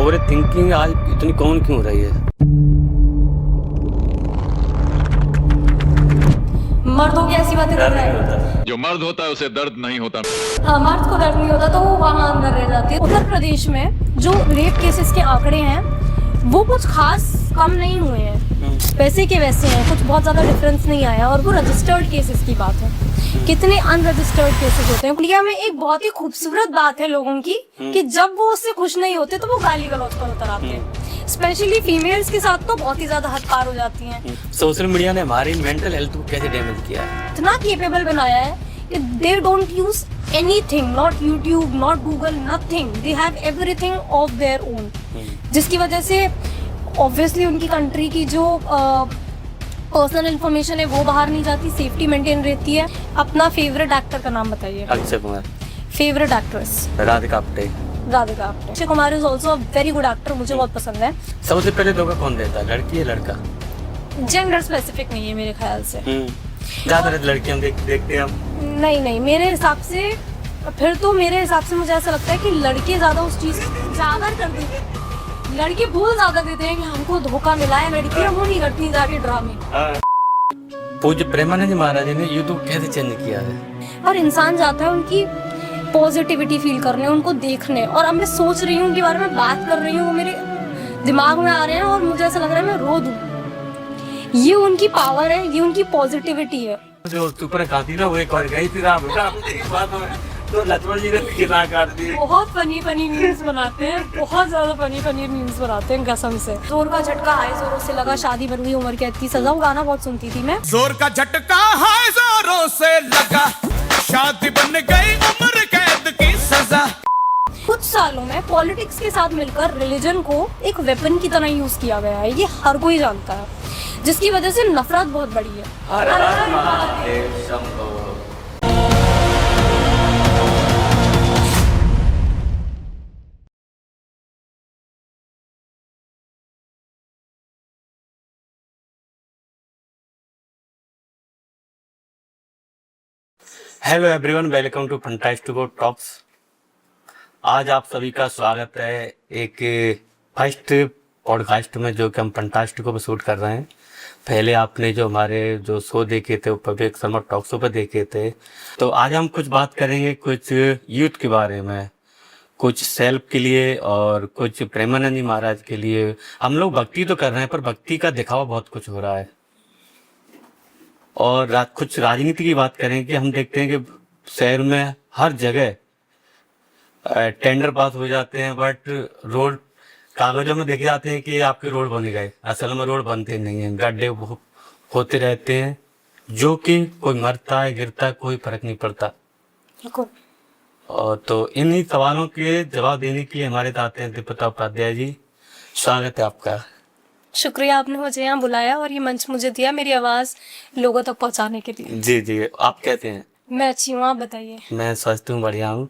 Over thinking आज इतनी कौन क्यों हो रही है? मर्दों की ऐसी बातें कर रहा है। जो मर्द होता है उसे दर्द नहीं होता। हाँ, मर्द को दर्द नहीं होता तो वो वहाँ अंदर रह जाती है। उत्तर प्रदेश में जो रेप केसेस के आंकड़े हैं वो कुछ खास कम नहीं हुए हैं, वैसे के वैसे हैं, कुछ बहुत ज्यादा डिफरेंस नहीं आया। और वो रजिस्टर्ड केसेस की बात है, कितने अनरजिस्टर्ड केसेस होते हैं इंडिया में। एक बहुत ही खूबसूरत बात है लोगों की कि जब वो उससे खुश नहीं होते तो वो गाली गलौज पर उतर आते हैं। स्पेशली फीमेल्स के साथ तो बहुत ही ज्यादा हद पार हो जाती हैं। सोशल मीडिया ने हमारी मेंटल हेल्थ को कैसे डैमेज किया है? इतना केपेबल बनाया है कि they don't use anything, not YouTube, not Google, nothing, they have everything of their own, जिसकी वजह से ऑब्वियसली उनकी कंट्री की जो पर्सनल इंफॉर्मेशन है वो बाहर नहीं जाती, सेफ्टी मेंटेन रहती है। अपना फेवरेट एक्टर का नाम बताइए। Akshay Kumar. Favourite actress? Radhika Apte. Radhika Apte. Akshay Kumar is also a very good actor, मुझे बहुत पसंद है। सबसे पहले धोखा कौन देता है, लड़की या लड़का? जेंडर स्पेसिफिक नहीं है मेरे ख्याल से। ज्यादातर लड़कियां देखते हैं हम। नहीं, मेरे हिसाब से फिर तो मेरे हिसाब से मुझे ऐसा लगता है कि लड़के ज्यादा उस चीज ज्यादा कर देते हैं। लड़के भूल ज्यादा देते हैं कि हमको धोखा मिला है, लड़कियां वो नहीं करती जाके ड्रामे। पूज्य प्रेमानंद महाराज ने यूट्यूब कैसे चेंज किया है? और इंसान जाता है उनकी पॉजिटिविटी फील करने, उनको देखने। और अब मैं सोच रही हूँ उनके बारे में बात कर रही हूँ, वो मेरे दिमाग में आ रहे हैं और मुझे ऐसा लग रहा है मैं रो दूं। ये उनकी पावर है, ये उनकी पॉजिटिविटी है। जो ऊपर खाती ना वो एक और गई थी राम तो लक्ष्मण जी ने किला काट दी। बहुत फनी मीम्स बनाते हैं, बहुत ज्यादा फनी मीम्स बनाते हैं कसम से। जोर का झटका हाय जोरों से लगा, शादी बन गई उम्र की 38 सजा। वो गाना बहुत सुनती थी मैं। जोर का झटका हाय जोरों से लगा, शादी बन गई उम्र कैद की सजा। कुछ सालों में पॉलिटिक्स के साथ मिलकर रिलीजन को एक वेपन की तरह यूज किया गया है, ये हर कोई जानता है, जिसकी वजह से नफरत बहुत बड़ी है। हर हर Mahadev Shambho. Hello everyone, welcome to Fantastico Talks. आज आप सभी का स्वागत है एक फर्स्ट पॉडकास्ट में जो कि हम फंटास्टिको पर शूट कर रहे हैं। पहले आपने जो हमारे जो शो देखे थे वो पब्लिक समर टॉक शो पर देखे थे। तो आज हम कुछ बात करेंगे कुछ यूथ के बारे में, कुछ सेल्फ के लिए और कुछ प्रेमानंद जी महाराज के लिए। हम लोग भक्ति तो कर रहे हैं पर भक्ति का दिखावा बहुत कुछ हो रहा है। और कुछ राजनीति की बात करें कि हम देखते हैं कि शहर में हर जगह टेंडर पास हो जाते हैं, बट रोड कागजों में देखे जाते हैं कि आपके रोड बन गए, असल में रोड बनते नहीं हैं, गड्ढे होते रहते हैं, जो कि कोई मरता है गिरता है कोई फर्क नहीं पड़ता। और तो इन्हीं सवालों के जवाब देने के लिए हमारे साथ आते हैं दीपिका उपाध्याय जी। स्वागत है आपका। शुक्रिया, आपने मुझे यहाँ बुलाया और ये मंच मुझे दिया मेरी आवाज लोगों तक पहुँचाने के लिए। जी जी, आप कहते हैं? मैं अच्छी हूँ, आप बताइए। मैं स्वस्थ हूँ, बढ़िया हूँ।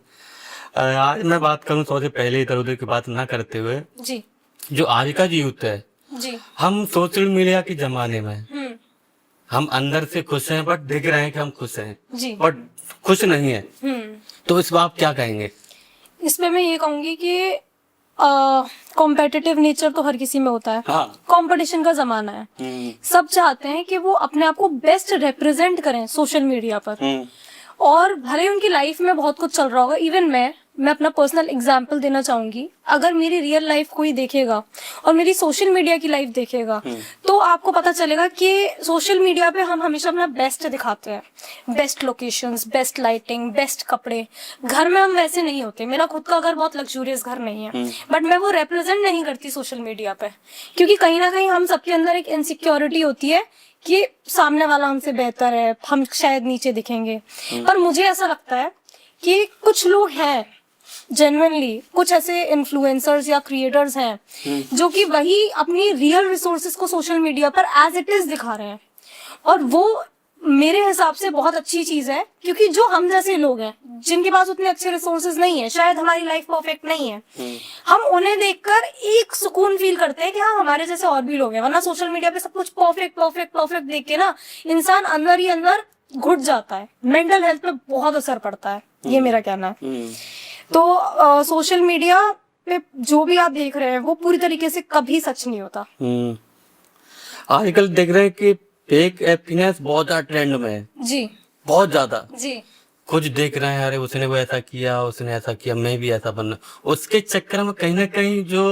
आज मैं बात करूँ सबसे पहले इधर उधर की बात ना करते हुए जी, जो आज का जो यूथ है, जी, हम सोशल मीडिया के जमाने में हम अंदर से खुश हैं बट दिख रहे हैं कि हम खुश हैं जी, बट खुश नहीं है। तो इस बात आप क्या कहेंगे? इसमें मैं ये कहूंगी कि कॉम्पिटिटिव नेचर तो हर किसी में होता है। हाँ। कंपटीशन का जमाना है, सब चाहते हैं कि वो अपने आप को बेस्ट रिप्रेजेंट करें सोशल मीडिया पर। और भले ही उनकी लाइफ में बहुत कुछ चल रहा होगा, इवन मैं अपना पर्सनल एग्जांपल देना चाहूंगी। अगर मेरी रियल लाइफ कोई देखेगा और मेरी सोशल मीडिया की लाइफ देखेगा तो आपको पता चलेगा कि सोशल मीडिया पे हम हमेशा अपना बेस्ट दिखाते हैं, best locations, best lighting, best कपड़े। घर में हम वैसे नहीं होते। मेरा खुद का घर बहुत लग्जूरियस घर नहीं है, बट मैं वो रिप्रेजेंट नहीं करती सोशल मीडिया पे, क्योंकि कहीं ना कहीं हम सबके अंदर एक इनसिक्योरिटी होती है कि सामने वाला हमसे बेहतर है, हम शायद नीचे दिखेंगे। पर मुझे ऐसा लगता है कि कुछ लोग हैं जेन्युइनली, कुछ ऐसे इन्फ्लुएंसर्स या क्रिएटर्स हैं जो कि वही अपनी रियल रिसोर्सेज को सोशल मीडिया पर एज इट इज दिखा रहे हैं। और वो मेरे हिसाब से बहुत अच्छी चीज है, क्योंकि जो हम जैसे लोग हैं जिनके पास उतने अच्छे रिसोर्सेज नहीं है, शायद हमारी लाइफ परफेक्ट नहीं है, हम उन्हें देखकर एक सुकून फील करते हैं कि हाँ हमारे जैसे और भी लोग हैं। वरना सोशल मीडिया पे सब कुछ परफेक्ट देख के ना इंसान अंदर ही अंदर घुट जाता है, मेंटल हेल्थ पे बहुत असर पड़ता है, ये मेरा कहना है। तो सोशल मीडिया पे जो भी आप देख रहे हैं वो पूरी तरीके से कभी सच नहीं होता। आजकल देख रहे हैं कि फेक हैप्पीनेस बहुत ज्यादा ट्रेंड में है, जी बहुत ज्यादा। जी कुछ देख रहे हैं, अरे उसने वो ऐसा किया, उसने ऐसा किया, मैं भी ऐसा बनना। उसके चक्कर में कहीं ना कहीं जो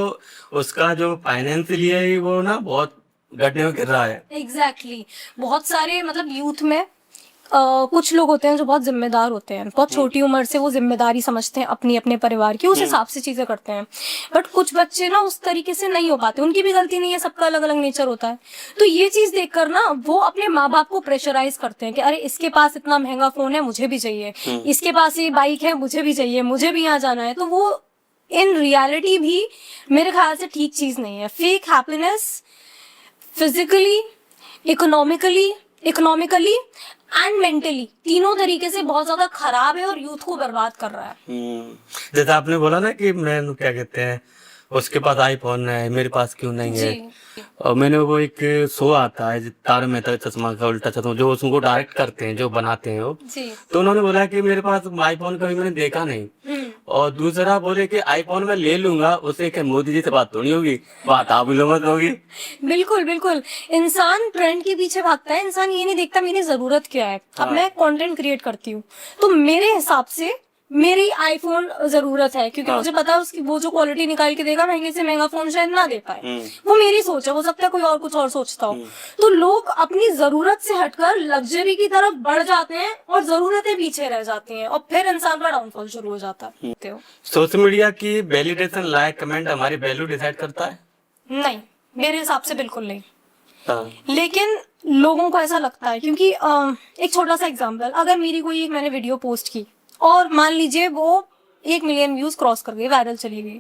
उसका जो फाइनेंशियली है वो ना बहुत गड्ढे में गिर रहा है। एग्जैक्टली बहुत सारे मतलब यूथ में कुछ लोग होते हैं जो बहुत जिम्मेदार होते हैं, बहुत छोटी उम्र से वो जिम्मेदारी समझते हैं अपनी अपने परिवार की, उस हिसाब से चीजें करते हैं। बट कुछ बच्चे ना उस तरीके से नहीं हो पाते, उनकी भी गलती नहीं है, सबका अलग अलग नेचर होता है। तो ये चीज देखकर ना वो अपने माँ बाप को प्रेशराइज करते हैं कि अरे इसके पास इतना महंगा फोन है, मुझे भी चाहिए, इसके पास ये बाइक है, मुझे भी चाहिए, मुझे भी यहाँ जाना है। तो वो इन रियलिटी भी मेरे ख्याल से ठीक चीज नहीं है। Fake happiness physically, economically and mentally तीनों तरीके से बहुत ज्यादा खराब है और यूथ को बर्बाद कर रहा है। जैसे आपने बोला ना कि मैं क्या कहते हैं उसके पास आईफोन है, मेरे पास क्यों नहीं है। जी और मैंने वो एक शो आता है तारक मेहता का चश्मा का उल्टा चश्मा, जो उसको डायरेक्ट करते हैं, जो बनाते हैं वो। जी तो उन्होंने बोला कि मेरे पास आईफोन कभी मैंने देखा नहीं। और दूसरा बोले कि आईफोन मैं ले लूंगा, उससे क्या मोदी जी से बात तो नहीं होगी, बात आप लोगों से होगी। बिल्कुल बिल्कुल, इंसान ट्रेंड के पीछे भागता है, इंसान ये नहीं देखता मेरी जरूरत क्या है। अब मैं कंटेंट क्रिएट करती हूँ तो मेरे हिसाब से मेरी आईफोन जरूरत है, क्योंकि मुझे पता है उसकी वो जो क्वालिटी निकाल के देगा महंगे से महंगा फोन शायद ना दे पाए। वो मेरी सोच है, हो सकता है कोई और कुछ और सोचता हो। तो लोग अपनी जरूरत से हटकर लग्जरी की तरफ बढ़ जाते हैं और जरूरतें पीछे रह जाती हैं, और फिर इंसान का डाउनफॉल शुरू हो जाता है। सोशल मीडिया की वैलिडेशन, लाइक, कमेंट हमारी वैल्यू डिसाइड करता है? नहीं, मेरे हिसाब से बिल्कुल नहीं। हाँ। लेकिन लोगों को ऐसा लगता है, क्योंकि एक छोटा सा एग्जांपल, अगर मेरी कोई एक मैंने वीडियो पोस्ट की और मान लीजिए वो 1 मिलियन व्यूज क्रॉस कर गई, वायरल चली गई,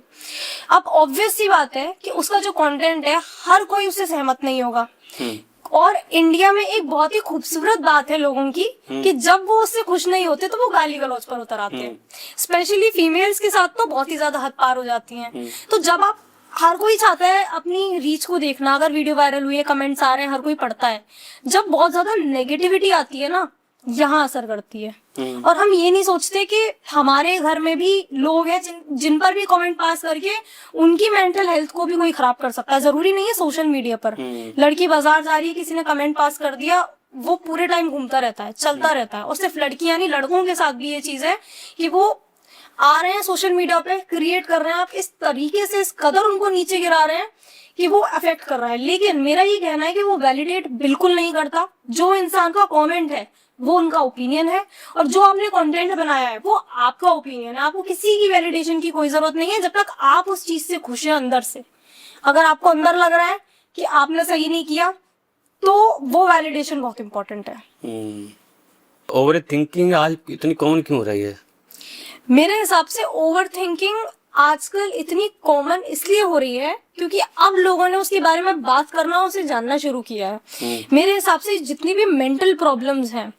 अब ऑब्वियस सी बात है कि उसका जो कंटेंट है हर कोई उससे सहमत नहीं होगा। और इंडिया में एक बहुत ही खूबसूरत बात है लोगों की कि जब वो उससे खुश नहीं होते तो वो गाली गलौज पर उतर आते हैं। स्पेशली फीमेल्स के साथ तो बहुत ही ज्यादा हद पार हो जाती हैं। तो जब आप, हर कोई चाहता है अपनी रीच को देखना, अगर वीडियो वायरल हुई है, कमेंट्स आ रहे हैं, हर कोई पढ़ता है। जब बहुत ज्यादा नेगेटिविटी आती है ना, यहाँ असर करती है। और हम ये नहीं सोचते कि हमारे घर में भी लोग हैं जिन पर भी कमेंट पास करके उनकी मेंटल हेल्थ को भी कोई खराब कर सकता है। जरूरी नहीं है सोशल मीडिया पर। लड़की बाजार जा रही है, किसी ने कमेंट पास कर दिया, वो पूरे टाइम घूमता रहता है, चलता रहता है। और सिर्फ लड़कियां नहीं, लड़कों के साथ भी ये चीज है कि वो आ रहे हैं सोशल मीडिया पे, क्रिएट कर रहे हैं, आप इस तरीके से इस कदर उनको नीचे गिरा रहे हैं कि वो अफेक्ट कर रहा है। लेकिन मेरा ये कहना है कि वो वैलिडेट बिल्कुल नहीं करता। जो इंसान का कमेंट है वो उनका ओपिनियन है, और जो आपने कंटेंट बनाया है वो आपका ओपिनियन है। आपको किसी की वैलिडेशन की कोई जरूरत नहीं है जब तक आप उस चीज से खुश हैं अंदर से। अगर आपको अंदर लग रहा है कि आपने सही नहीं किया तो वो वैलिडेशन बहुत इंपॉर्टेंट है। ओवर थिंकिंग आज इतनी कॉमन क्यों हो रही है? मेरे हिसाब से ओवर थिंकिंग आजकल इतनी कॉमन इसलिए हो रही है क्योंकि अब लोगों ने उसके बारे में बात करना, उसे जानना शुरू किया है। मेरे हिसाब से जितनी भी मेंटल प्रॉब्लम्स हैं,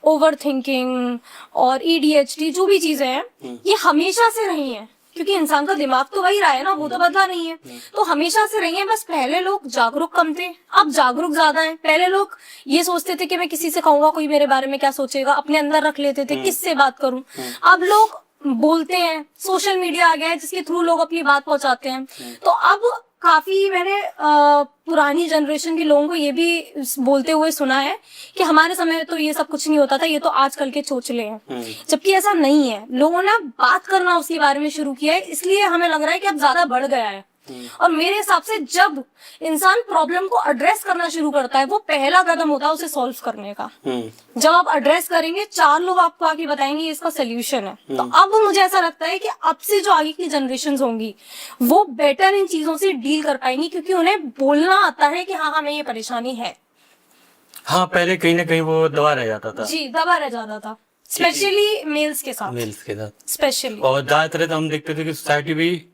ओवर थिंकिंग और ADHD, जो भी चीजें हैं, ये हमेशा से रही हैं, क्योंकि इंसान का दिमाग तो वही रहा है ना, वो तो बदला नहीं है। तो हमेशा से रही है, बस पहले लोग जागरूक कम थे, अब जागरूक ज्यादा हैं। पहले लोग ये सोचते थे कि मैं किसी से कहूंगा कोई मेरे बारे में क्या सोचेगा, अपने अंदर रख लेते थे, किससे बात करूं। अब लोग बोलते हैं, सोशल मीडिया आ गया है जिसके थ्रू लोग अपनी बात पहुंचाते हैं। तो अब काफी मैंने पुरानी जनरेशन के लोगों को ये भी बोलते हुए सुना है कि हमारे समय में तो ये सब कुछ नहीं होता था, ये तो आजकल के चोचले हैं। जबकि ऐसा नहीं है, लोगों ने बात करना उसके बारे में शुरू किया है, इसलिए हमें लग रहा है कि अब ज्यादा बढ़ गया है। और मेरे हिसाब से जब इंसान प्रॉब्लम को एड्रेस करना शुरू करता है, वो पहला कदम होता है उसे सॉल्व करने का। जब आप एड्रेस करेंगे, 4 लोग आपको आके बताएंगे ये इसका सोल्यूशन है। तो अब मुझे ऐसा लगता है कि अब से जो आगे की जनरेशन होंगी वो बेटर इन चीजों से डील कर पाएंगी, क्योंकि उन्हें बोलना आता है कि हाँ हमें ये परेशानी है। हाँ, पहले कहीं ना कहीं वो दबा रह जाता था। जी, दबा रह जाता था, स्पेशली मेल्स के साथ स्पेशली। और ज्यादातर हम देखते थे कि सोसाइटी भी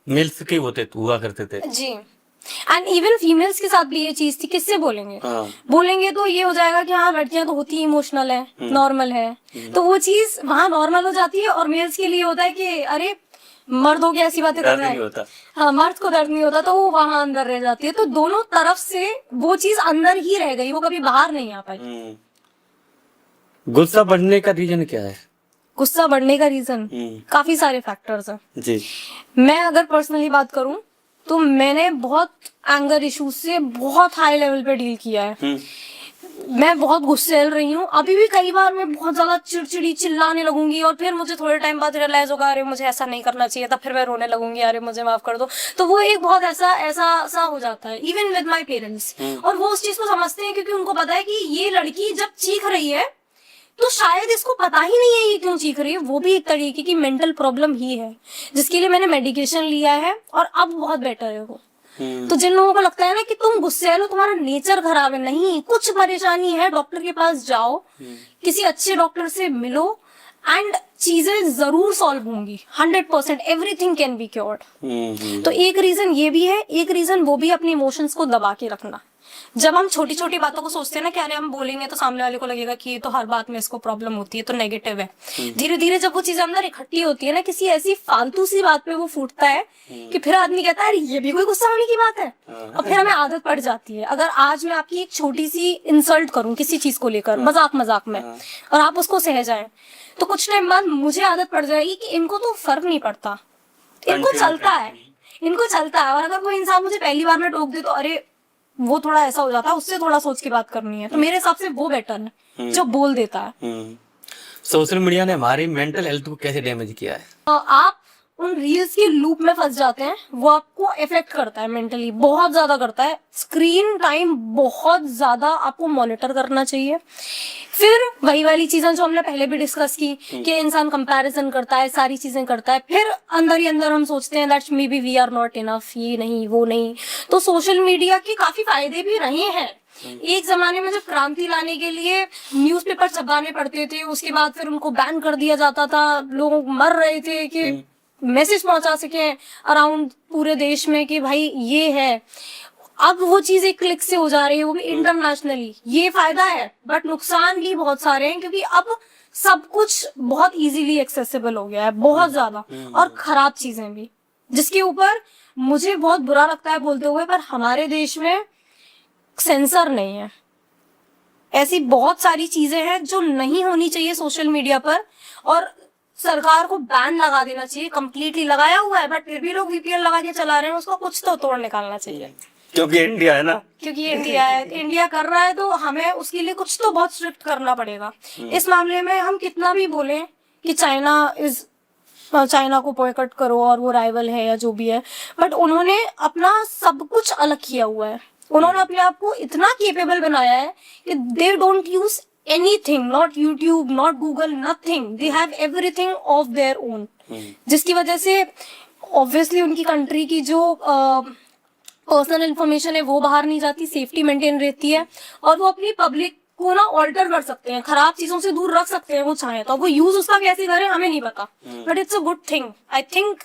मेल्स के हुआ करते थे। जी, एंड इवन फीमेल्स के साथ भी ये चीज थी। किससे बोलेंगे? बोलेंगे तो ये हो जाएगा कि हाँ लड़कियां तो होती इमोशनल है, नॉर्मल है, तो वो चीज वहाँ नॉर्मल हो जाती है। और मेल्स के लिए होता है कि अरे मर्द हो गया, ऐसी बातें कर रहा है। हाँ, मर्द को दर्द नहीं होता, तो वो वहाँ अंदर रह जाती है। तो दोनों तरफ से वो चीज अंदर ही रह गई, वो कभी बाहर नहीं आ पाई। गुस्सा बढ़ने का रीजन क्या है? गुस्सा बढ़ने का रीजन काफी सारे फैक्टर्स हैं जी। मैं अगर पर्सनली बात करूं तो मैंने बहुत एंगर इश्यूज से बहुत हाई लेवल पे डील किया है। मैं बहुत गुस्सैल रही हूँ, अभी भी कई बार मैं बहुत ज्यादा चिड़चिड़ी चिल्लाने लगूंगी और फिर मुझे थोड़े टाइम बाद रियलाइज होगा अरे मुझे ऐसा नहीं करना चाहिए था, फिर मैं रोने लगूंगी अरे मुझे माफ कर दो। तो वो एक बहुत ऐसा सा हो जाता है इवन विद माय पेरेंट्स, और वो उस चीज को समझते हैं क्योंकि उनको पता है कि ये लड़की जब चीख रही है तो शायद इसको पता ही नहीं है ये क्यों चीख रही है। वो भी एक तरीके की मेंटल प्रॉब्लम ही है जिसके लिए मैंने मेडिकेशन लिया है और अब बहुत बेटर है वो। तो जिन लोगों को लगता है ना कि तुम गुस्से हो तुम्हारा नेचर खराब है, नहीं, कुछ परेशानी है डॉक्टर के पास जाओ, किसी अच्छे डॉक्टर से मिलो एंड चीजें जरूर सॉल्व होंगी। 100% एवरीथिंग कैन बी क्योर्ड। तो एक रीजन ये भी है, एक रीजन वो भी अपने इमोशंस को दबा के रखना। जब हम छोटी छोटी बातों को सोचते हैं ना कि अरे हम बोलेंगे तो सामने वाले को लगेगा कि ये तो हर बात में इसको प्रॉब्लम होती है तो नेगेटिव है, धीरे धीरे जब वो चीज अंदर इकट्ठी होती है ना किसी ऐसी फालतू सी बात पे वो फूटता है कि फिर आदमी कहता है अरे ये भी कोई गुस्सा होने की बात है, और फिर हमें आदत पड़ जाती है। अगर आज मैं आपकी एक छोटी सी इंसल्ट करूं किसी चीज को लेकर मजाक मजाक में और आप उसको सह जाएं तो कुछ टाइम बाद मुझे आदत पड़ जाएगी कि इनको तो फर्क नहीं पड़ता, इनको चलता है, इनको चलता है। और अगर कोई इंसान मुझे पहली बार में टोक दे तो अरे वो थोड़ा ऐसा हो जाता है, उससे थोड़ा सोच के बात करनी है, तो मेरे हिसाब से वो बेटर है जो बोल देता है। सोशल मीडिया ने हमारी मेंटल हेल्थ को कैसे डैमेज किया है? आप उन रील्स के लूप में फंस जाते हैं, वो आपको इफेक्ट करता है मेंटली, बहुत ज्यादा करता है। स्क्रीन टाइम बहुत ज्यादा आपको मॉनिटर करना चाहिए। फिर वही वाली चीजें जो हमने पहले भी डिस्कस की कि इंसान कंपैरिजन करता है, सारी चीजें करता है, फिर अंदर ही अंदर हम सोचते हैं that maybe we are not enough, ये नहीं वो नहीं। तो सोशल मीडिया के काफी फायदे भी रहे हैं। एक जमाने में जब क्रांति लाने के लिए न्यूज़पेपर छपवाने पड़ते थे, उसके बाद फिर उनको बैन कर दिया जाता था, लोग मर रहे थे कि मैसेज पहुंचा सके अराउंड पूरे देश में कि भाई ये है। अब वो चीज एक क्लिक से हो जा रही है, वो भी इंटरनेशनली। ये फायदा है बट नुकसान भी बहुत सारे हैं क्योंकि अब सब कुछ बहुत इजीली एक्सेसिबल हो गया है, बहुत ज्यादा, और खराब चीजें भी, जिसके ऊपर मुझे बहुत बुरा लगता है बोलते हुए, पर हमारे देश में सेंसर नहीं है। ऐसी बहुत सारी चीजें हैं जो नहीं होनी चाहिए सोशल मीडिया पर, और सरकार को बैन लगा देना चाहिए। कंप्लीटली लगाया हुआ है बट फिर भी लोग वीपीएन लगा के चला रहे हैं, उसको कुछ तो तोड़ निकालना चाहिए। क्योंकि इंडिया है ना, क्योंकि इंडिया है, इंडिया कर रहा है तो हमें उसके लिए कुछ तो बहुत स्ट्रिक्ट करना पड़ेगा। इस मामले में हम कितना भी बोले कि चाइना को बॉयकॉट करो और वो राइवल है या जो भी है, बट उन्होंने अपना सब कुछ अलग किया हुआ है। उन्होंने अपने आप को इतना केपेबल बनाया है कि they don't use anything, not YouTube, not Google, nothing, they have everything of their own, जिसकी वजह से ऑब्वियसली उनकी कंट्री की जो पर्सनल इंफॉर्मेशन है वो बाहर नहीं जाती, सेफ्टी मेंटेन रहती है, और वो अपनी पब्लिक को ना ऑल्टर कर सकते हैं, खराब चीजों से दूर रख सकते हैं वो चाहे तो। वो यूज उसका कैसे करें हमें नहीं पता, but it's a good thing. I think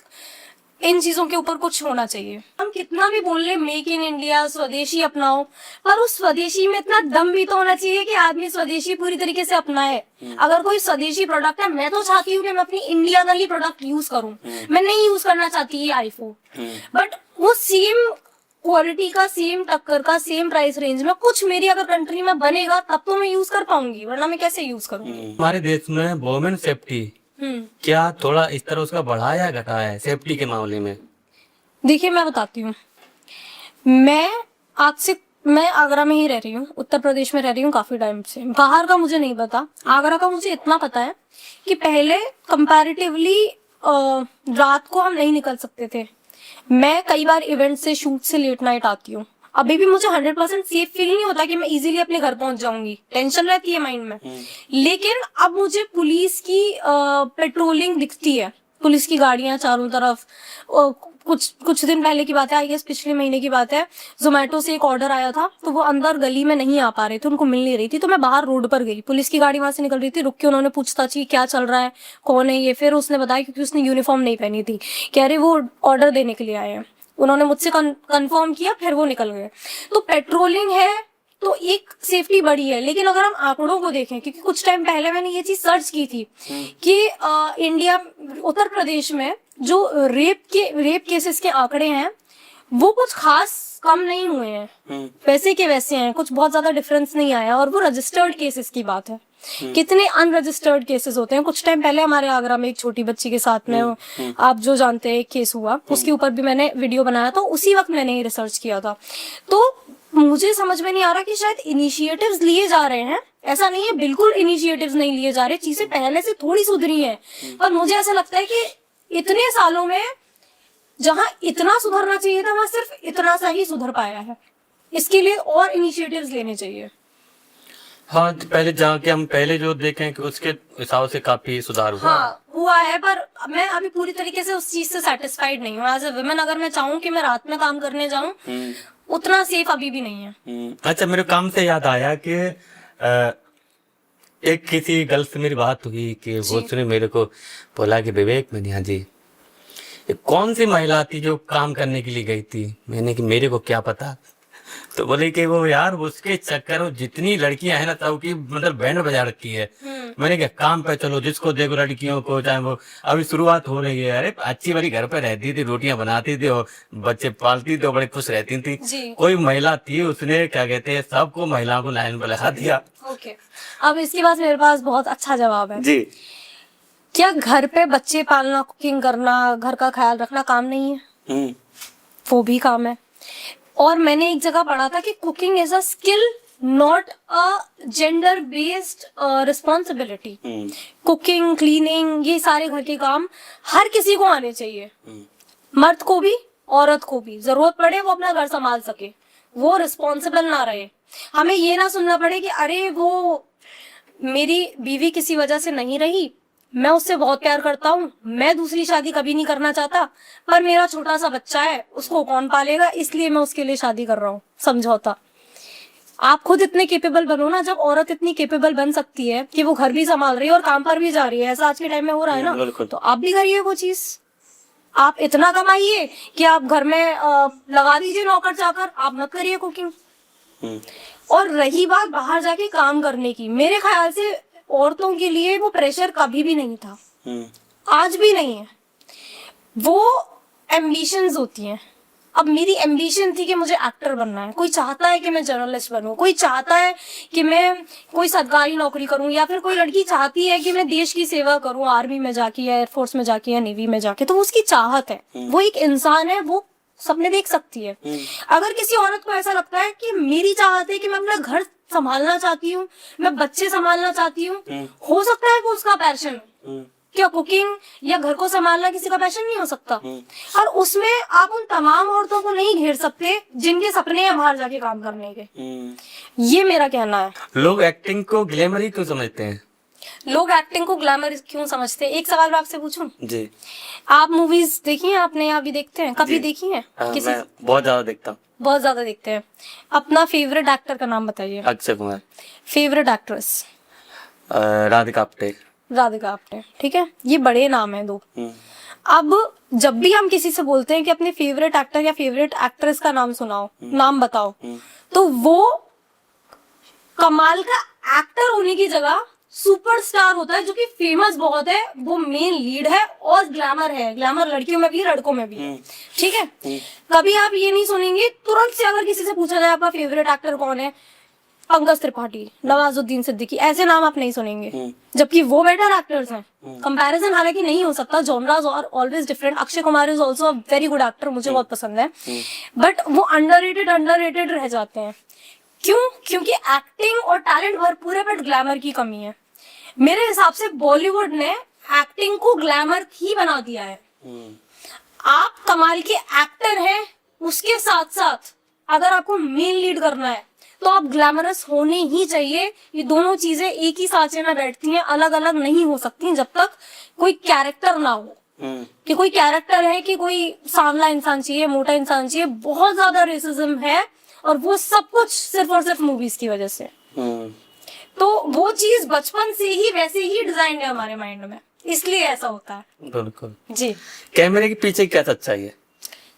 in चीजों के ऊपर कुछ होना चाहिए। हम कितना भी बोल ले मेक इन इंडिया, स्वदेशी अपनाओ, पर उस स्वदेशी में इतना दम भी तो होना चाहिए कि आदमी स्वदेशी पूरी तरीके से अपनाए। अगर कोई स्वदेशी प्रोडक्ट है, मैं तो चाहती हूँ कि मैं अपनी इंडिया का ही प्रोडक्ट यूज करूँ, मैं नहीं यूज करना चाहती ये आईफोन, बट वो सेम क्वालिटी का, सेम टक्कर का, सेम प्राइस रेंज में कुछ मेरी अगर कंट्री में बनेगा तब तो मैं यूज कर पाऊंगी, वरना मैं कैसे यूज करूंगी। हमारे देश में वुमेन सेफ्टी क्या थोड़ा इस तरह उसका बढ़ा या घटा है सेफ्टी के मामले में? देखिए मैं बताती हूँ, मैं आगरा में ही रह रही हूँ, उत्तर प्रदेश में रह रही हूँ काफी टाइम से। बाहर का मुझे नहीं पता, आगरा का मुझे इतना पता है कि पहले कंपैरेटिवली रात को हम नहीं निकल सकते थे। मैं कई बार इवेंट से, शूट से लेट नाइट आती हूँ, अभी भी मुझे 100% सेफ फील नहीं होता कि मैं इजीली अपने घर पहुंच जाऊंगी, टेंशन रहती है माइंड में। लेकिन अब मुझे पुलिस की पेट्रोलिंग दिखती है, पुलिस की गाड़ियां चारों तरफ। कुछ दिन पहले की बात है, आई गेस पिछले महीने की बात है, जोमेटो से एक ऑर्डर आया था तो वो अंदर गली में नहीं आ पा रहे थे, उनको मिल नहीं रही थी, तो मैं बाहर रोड पर गई, पुलिस की गाड़ी वहां से निकल रही थी, रुक के उन्होंने पूछताछ की क्या चल रहा है, कौन है ये। फिर उसने बताया, क्योंकि उसने यूनिफॉर्म नहीं पहनी थी, कह रहे वो ऑर्डर देने के लिए आए हैं। उन्होंने मुझसे कंफर्म किया, फिर वो निकल गए। तो पेट्रोलिंग है तो एक सेफ्टी बड़ी है। लेकिन अगर हम आंकड़ों को देखें, क्योंकि कुछ टाइम पहले मैंने ये चीज सर्च की थी कि इंडिया, उत्तर प्रदेश में जो रेप केसेस के आंकड़े हैं वो कुछ खास कम नहीं हुए हैं, वैसे के वैसे हैं, कुछ बहुत ज्यादा डिफरेंस नहीं आया, और वो रजिस्टर्ड केसेस की बात है। कितने अनरजिस्टर्ड केसेस होते हैं। कुछ टाइम पहले हमारे आगरा में एक छोटी बच्ची के साथ में आप जो जानते हैं एक केस हुआ, उसके ऊपर भी मैंने वीडियो बनाया था, उसी वक्त मैंने ये रिसर्च किया था। तो मुझे समझ में नहीं आ रहा कि शायद इनिशिएटिव्स लिए जा रहे हैं, ऐसा नहीं है बिल्कुल इनिशिएटिव्स नहीं लिए जा रहे, चीजें पहले से थोड़ी सुधरी हैं, पर मुझे ऐसा लगता है कि इतने सालों में जहां इतना सुधरना चाहिए था वहां सिर्फ इतना सा ही सुधर पाया है। इसके लिए और इनिशिएटिव्स लेने चाहिए। हाँ, तो पहले जाके हम पहले जो देखें कि उसके हिसाब से काफी सुधार हुआ। हाँ हुआ है, पर मैं अभी पूरी तरीके से उस चीज से सेटिस्फाइड नहीं हूँ। एज ए वुमेन अगर मैं चाहूँ कि मैं रात में काम करने जाऊँ, उतना सेफ अभी भी नहीं है। अच्छा, मेरे काम से याद आया कि एक किसी गर्ल से मेरी बात हुई कि वो उसने मेरे को बोला कि विवेक मनिया जी, ये कौन सी महिला थी जो काम करने के लिए गई थी? मैंने कि मेरे को क्या पता। तो बोले कि वो यार उसके चक्कर में जितनी लड़कियां हैं ना तब की मतलब बैंड बजा रखी है। मैंने कहा काम पे चलो, जिसको देखो लड़कियों को, चाहे वो अभी शुरुआत हो रही है। अरे अच्छी वाली घर पे रहती थी, रोटियां बनाती थी और बच्चे पालती थी और बड़े खुश रहती थी। कोई महिला थी, उसने क्या कहते हैं सबको महिलाओं को लाइन पर लगा दिया। ओके, अब इसके बाद मेरे पास बहुत अच्छा जवाब है जी। क्या घर पे बच्चे पालना, कुकिंग करना, घर का ख्याल रखना काम नहीं है? वो भी काम है। और मैंने एक जगह पढ़ा था कि cooking is a skill not a gender based responsibility. Cooking, cleaning, ये सारे घर के काम हर किसी को आने चाहिए, मर्द को भी औरत को भी। जरूरत पड़े वो अपना घर संभाल सके, वो रिस्पॉन्सिबल ना रहे। हमें ये ना सुनना पड़े कि अरे वो मेरी बीवी किसी वजह से नहीं रही, मैं उससे बहुत प्यार करता हूँ, मैं दूसरी शादी कभी नहीं करना चाहता, पर मेरा छोटा सा बच्चा है, उसको कौन पालेगा, इसलिए मैं उसके लिए शादी कर रहा हूँ। समझौता। आप खुद इतने केपेबल बनो ना। जब औरत इतनी केपेबल बन सकती है कि वो घर भी संभाल रही है और काम पर भी जा रही है, ऐसा आज के टाइम में हो रहा है ना, तो आप भी करिए वो चीज। आप इतना कमाइए कि आप घर में लगा दीजिए नौकर चाकर, आप मत करिए कुकिंग। और रही बात बाहर जाके काम करने की, मेरे ख्याल से औरतों के लिए वो प्रेशर कभी भी नहीं था, आज भी नहीं है। वो एम्बिशंस होती हैं। अब मेरी एम्बिशन थी कि मुझे एक्टर बनना है, कोई चाहता है कि मैं जर्नलिस्ट बनूं, कोई चाहता है कि मैं कोई सरकारी नौकरी करूं, या फिर कोई लड़की चाहती है कि मैं देश की सेवा करूं, आर्मी में जाके या एयरफोर्स में जाके या नेवी में जाके। तो वो उसकी चाहत है, वो एक इंसान है, वो सपने देख सकती है। अगर किसी औरत को ऐसा लगता है कि मेरी चाहत है कि मैं अपना घर संभालना चाहती हूँ, मैं बच्चे संभालना चाहती हूँ, हो सकता है वो उसका पैशन। क्या कुकिंग या घर को संभालना किसी का पैशन नहीं हो सकता? और उसमें आप उन तमाम औरतों को नहीं घेर सकते जिनके सपने हैं बाहर जाके काम करने के। ये मेरा कहना है। लोग एक्टिंग को ग्लैमर ही क्यों समझते हैं? लोग एक्टिंग को ग्लैमर क्यों समझते हैं? एक सवाल मैं आपसे पूछूं जी। आप मूवीज देखी हैं? आपने या अभी देखते हैं? कभी देखी हैं? किसी मैं बहुत ज्यादा देखता हूँ। बहुत ज्यादा देखते हैं। अपना फेवरेट एक्टर का नाम बताइए। अक्षय कुमार। Favourite actress? राधिका आप्टे। राधिका आप्टे, ठीक है, ये बड़े नाम है दो। अब जब भी हम किसी से बोलते हैं कि अपने फेवरेट एक्टर या फेवरेट एक्ट्रेस का नाम सुनाओ, नाम बताओ, तो वो कमाल का एक्टर होने की जगह सुपरस्टार होता है, जो कि फेमस बहुत है, वो मेन लीड है और ग्लैमर है। ग्लैमर लड़कियों में भी लड़कों में भी, ठीक है। कभी आप ये नहीं सुनेंगे तुरंत से अगर किसी से पूछा जाए आपका फेवरेट एक्टर कौन है, पंकज त्रिपाठी, नवाजुद्दीन सिद्दीकी, ऐसे नाम आप नहीं सुनेंगे, जबकि वो बेटर एक्टर्स हैं। कंपैरिजन हालांकि नहीं हो सकता, genres are always different. Akshay Kumar is also a very good actor, मुझे बहुत पसंद है, बट वो अंडररेटेड रह जाते हैं। क्यों? क्योंकि एक्टिंग और टैलेंट भरपूर है, बट ग्लैमर की कमी है। मेरे हिसाब से बॉलीवुड ने एक्टिंग को ग्लैमर ही बना दिया है। आप कमाल के एक्टर हैं, उसके साथ साथ अगर आपको मेन लीड करना है तो आप ग्लैमरस होने ही चाहिए। ये दोनों चीजें एक ही सांचे में बैठती हैं, अलग अलग नहीं हो सकती जब तक कोई कैरेक्टर ना हो। कि कोई कैरेक्टर है कि कोई सांवला इंसान चाहिए, मोटा इंसान चाहिए, बहुत ज्यादा रेसिज्म है, और वो सब कुछ सिर्फ और सिर्फ मूवीज की वजह से। तो वो चीज बचपन से ही वैसे ही डिजाइन है हमारे माइंड में, इसलिए ऐसा होता है। बिल्कुल जी। कैमरे के पीछे क्या सच्चाई है?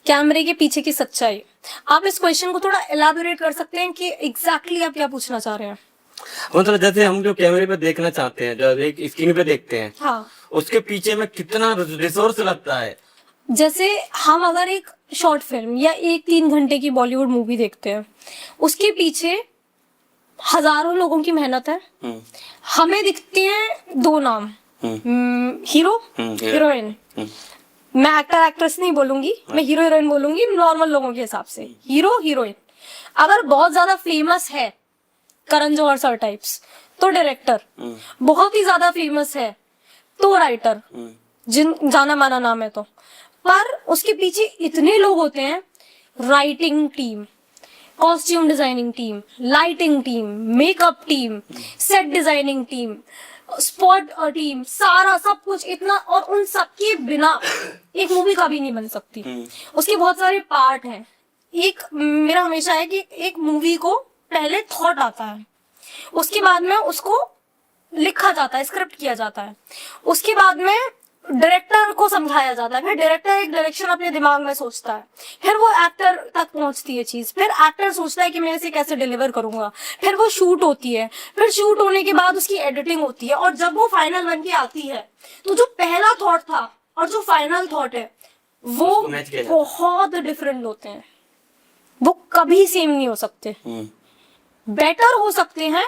कैमरे के पीछे की सच्चाई, आप इस क्वेश्चन को थोड़ा एलाबोरेट कर सकते हैं कि एग्जैक्टली आप क्या पूछना चाह रहे हैं? मतलब जैसे हम जो कैमरे पे देखना चाहते हैं, जो एक स्क्रीन पे देखते हैं, हाँ, उसके पीछे में कितना रिसोर्स लगता है। जैसे हम अगर एक शॉर्ट फिल्म या एक 3 घंटे की बॉलीवुड मूवी देखते हैं, उसके पीछे हजारों लोगों की मेहनत है। हमें दिखते हैं दो नाम, हीरो हीरोइन। मैं एक्टर एक्ट्रेस नहीं बोलूंगी, मैं हीरो हीरोइन बोलूंगी नॉर्मल लोगों के हिसाब से। हीरो हीरोइन अगर बहुत ज्यादा फेमस है, करण जौहर सर टाइप्स, तो डायरेक्टर। बहुत ही ज्यादा फेमस है तो राइटर, जिन जाना माना नाम है तो। पर उसके पीछे इतने लोग होते हैं, writing team, costume designing team, lighting team, makeup team, set designing team, spot team, सारा सब कुछ इतना, और उन सबके बिना एक मूवी कभी नहीं बन सकती। उसके बहुत सारे पार्ट हैं। एक मेरा हमेशा है कि एक मूवी को पहले थॉट आता है, उसके बाद में उसको लिखा जाता है, स्क्रिप्ट किया जाता है, उसके बाद में डायरेक्टर को समझाया जाता है, फिर डायरेक्टर एक डायरेक्शन अपने दिमाग में सोचता है, फिर वो एक्टर तक पहुंचती है चीज, फिर एक्टर सोचता है कि मैं इसे कैसे डिलीवर करूंगा, फिर वो शूट होती है, फिर शूट होने के बाद उसकी एडिटिंग होती है, और जब वो फाइनल बन के आती है तो जो पहला थॉट था और जो फाइनल थॉट है वो बहुत डिफरेंट होते हैं। वो कभी सेम नहीं हो सकते। बेटर हो सकते हैं,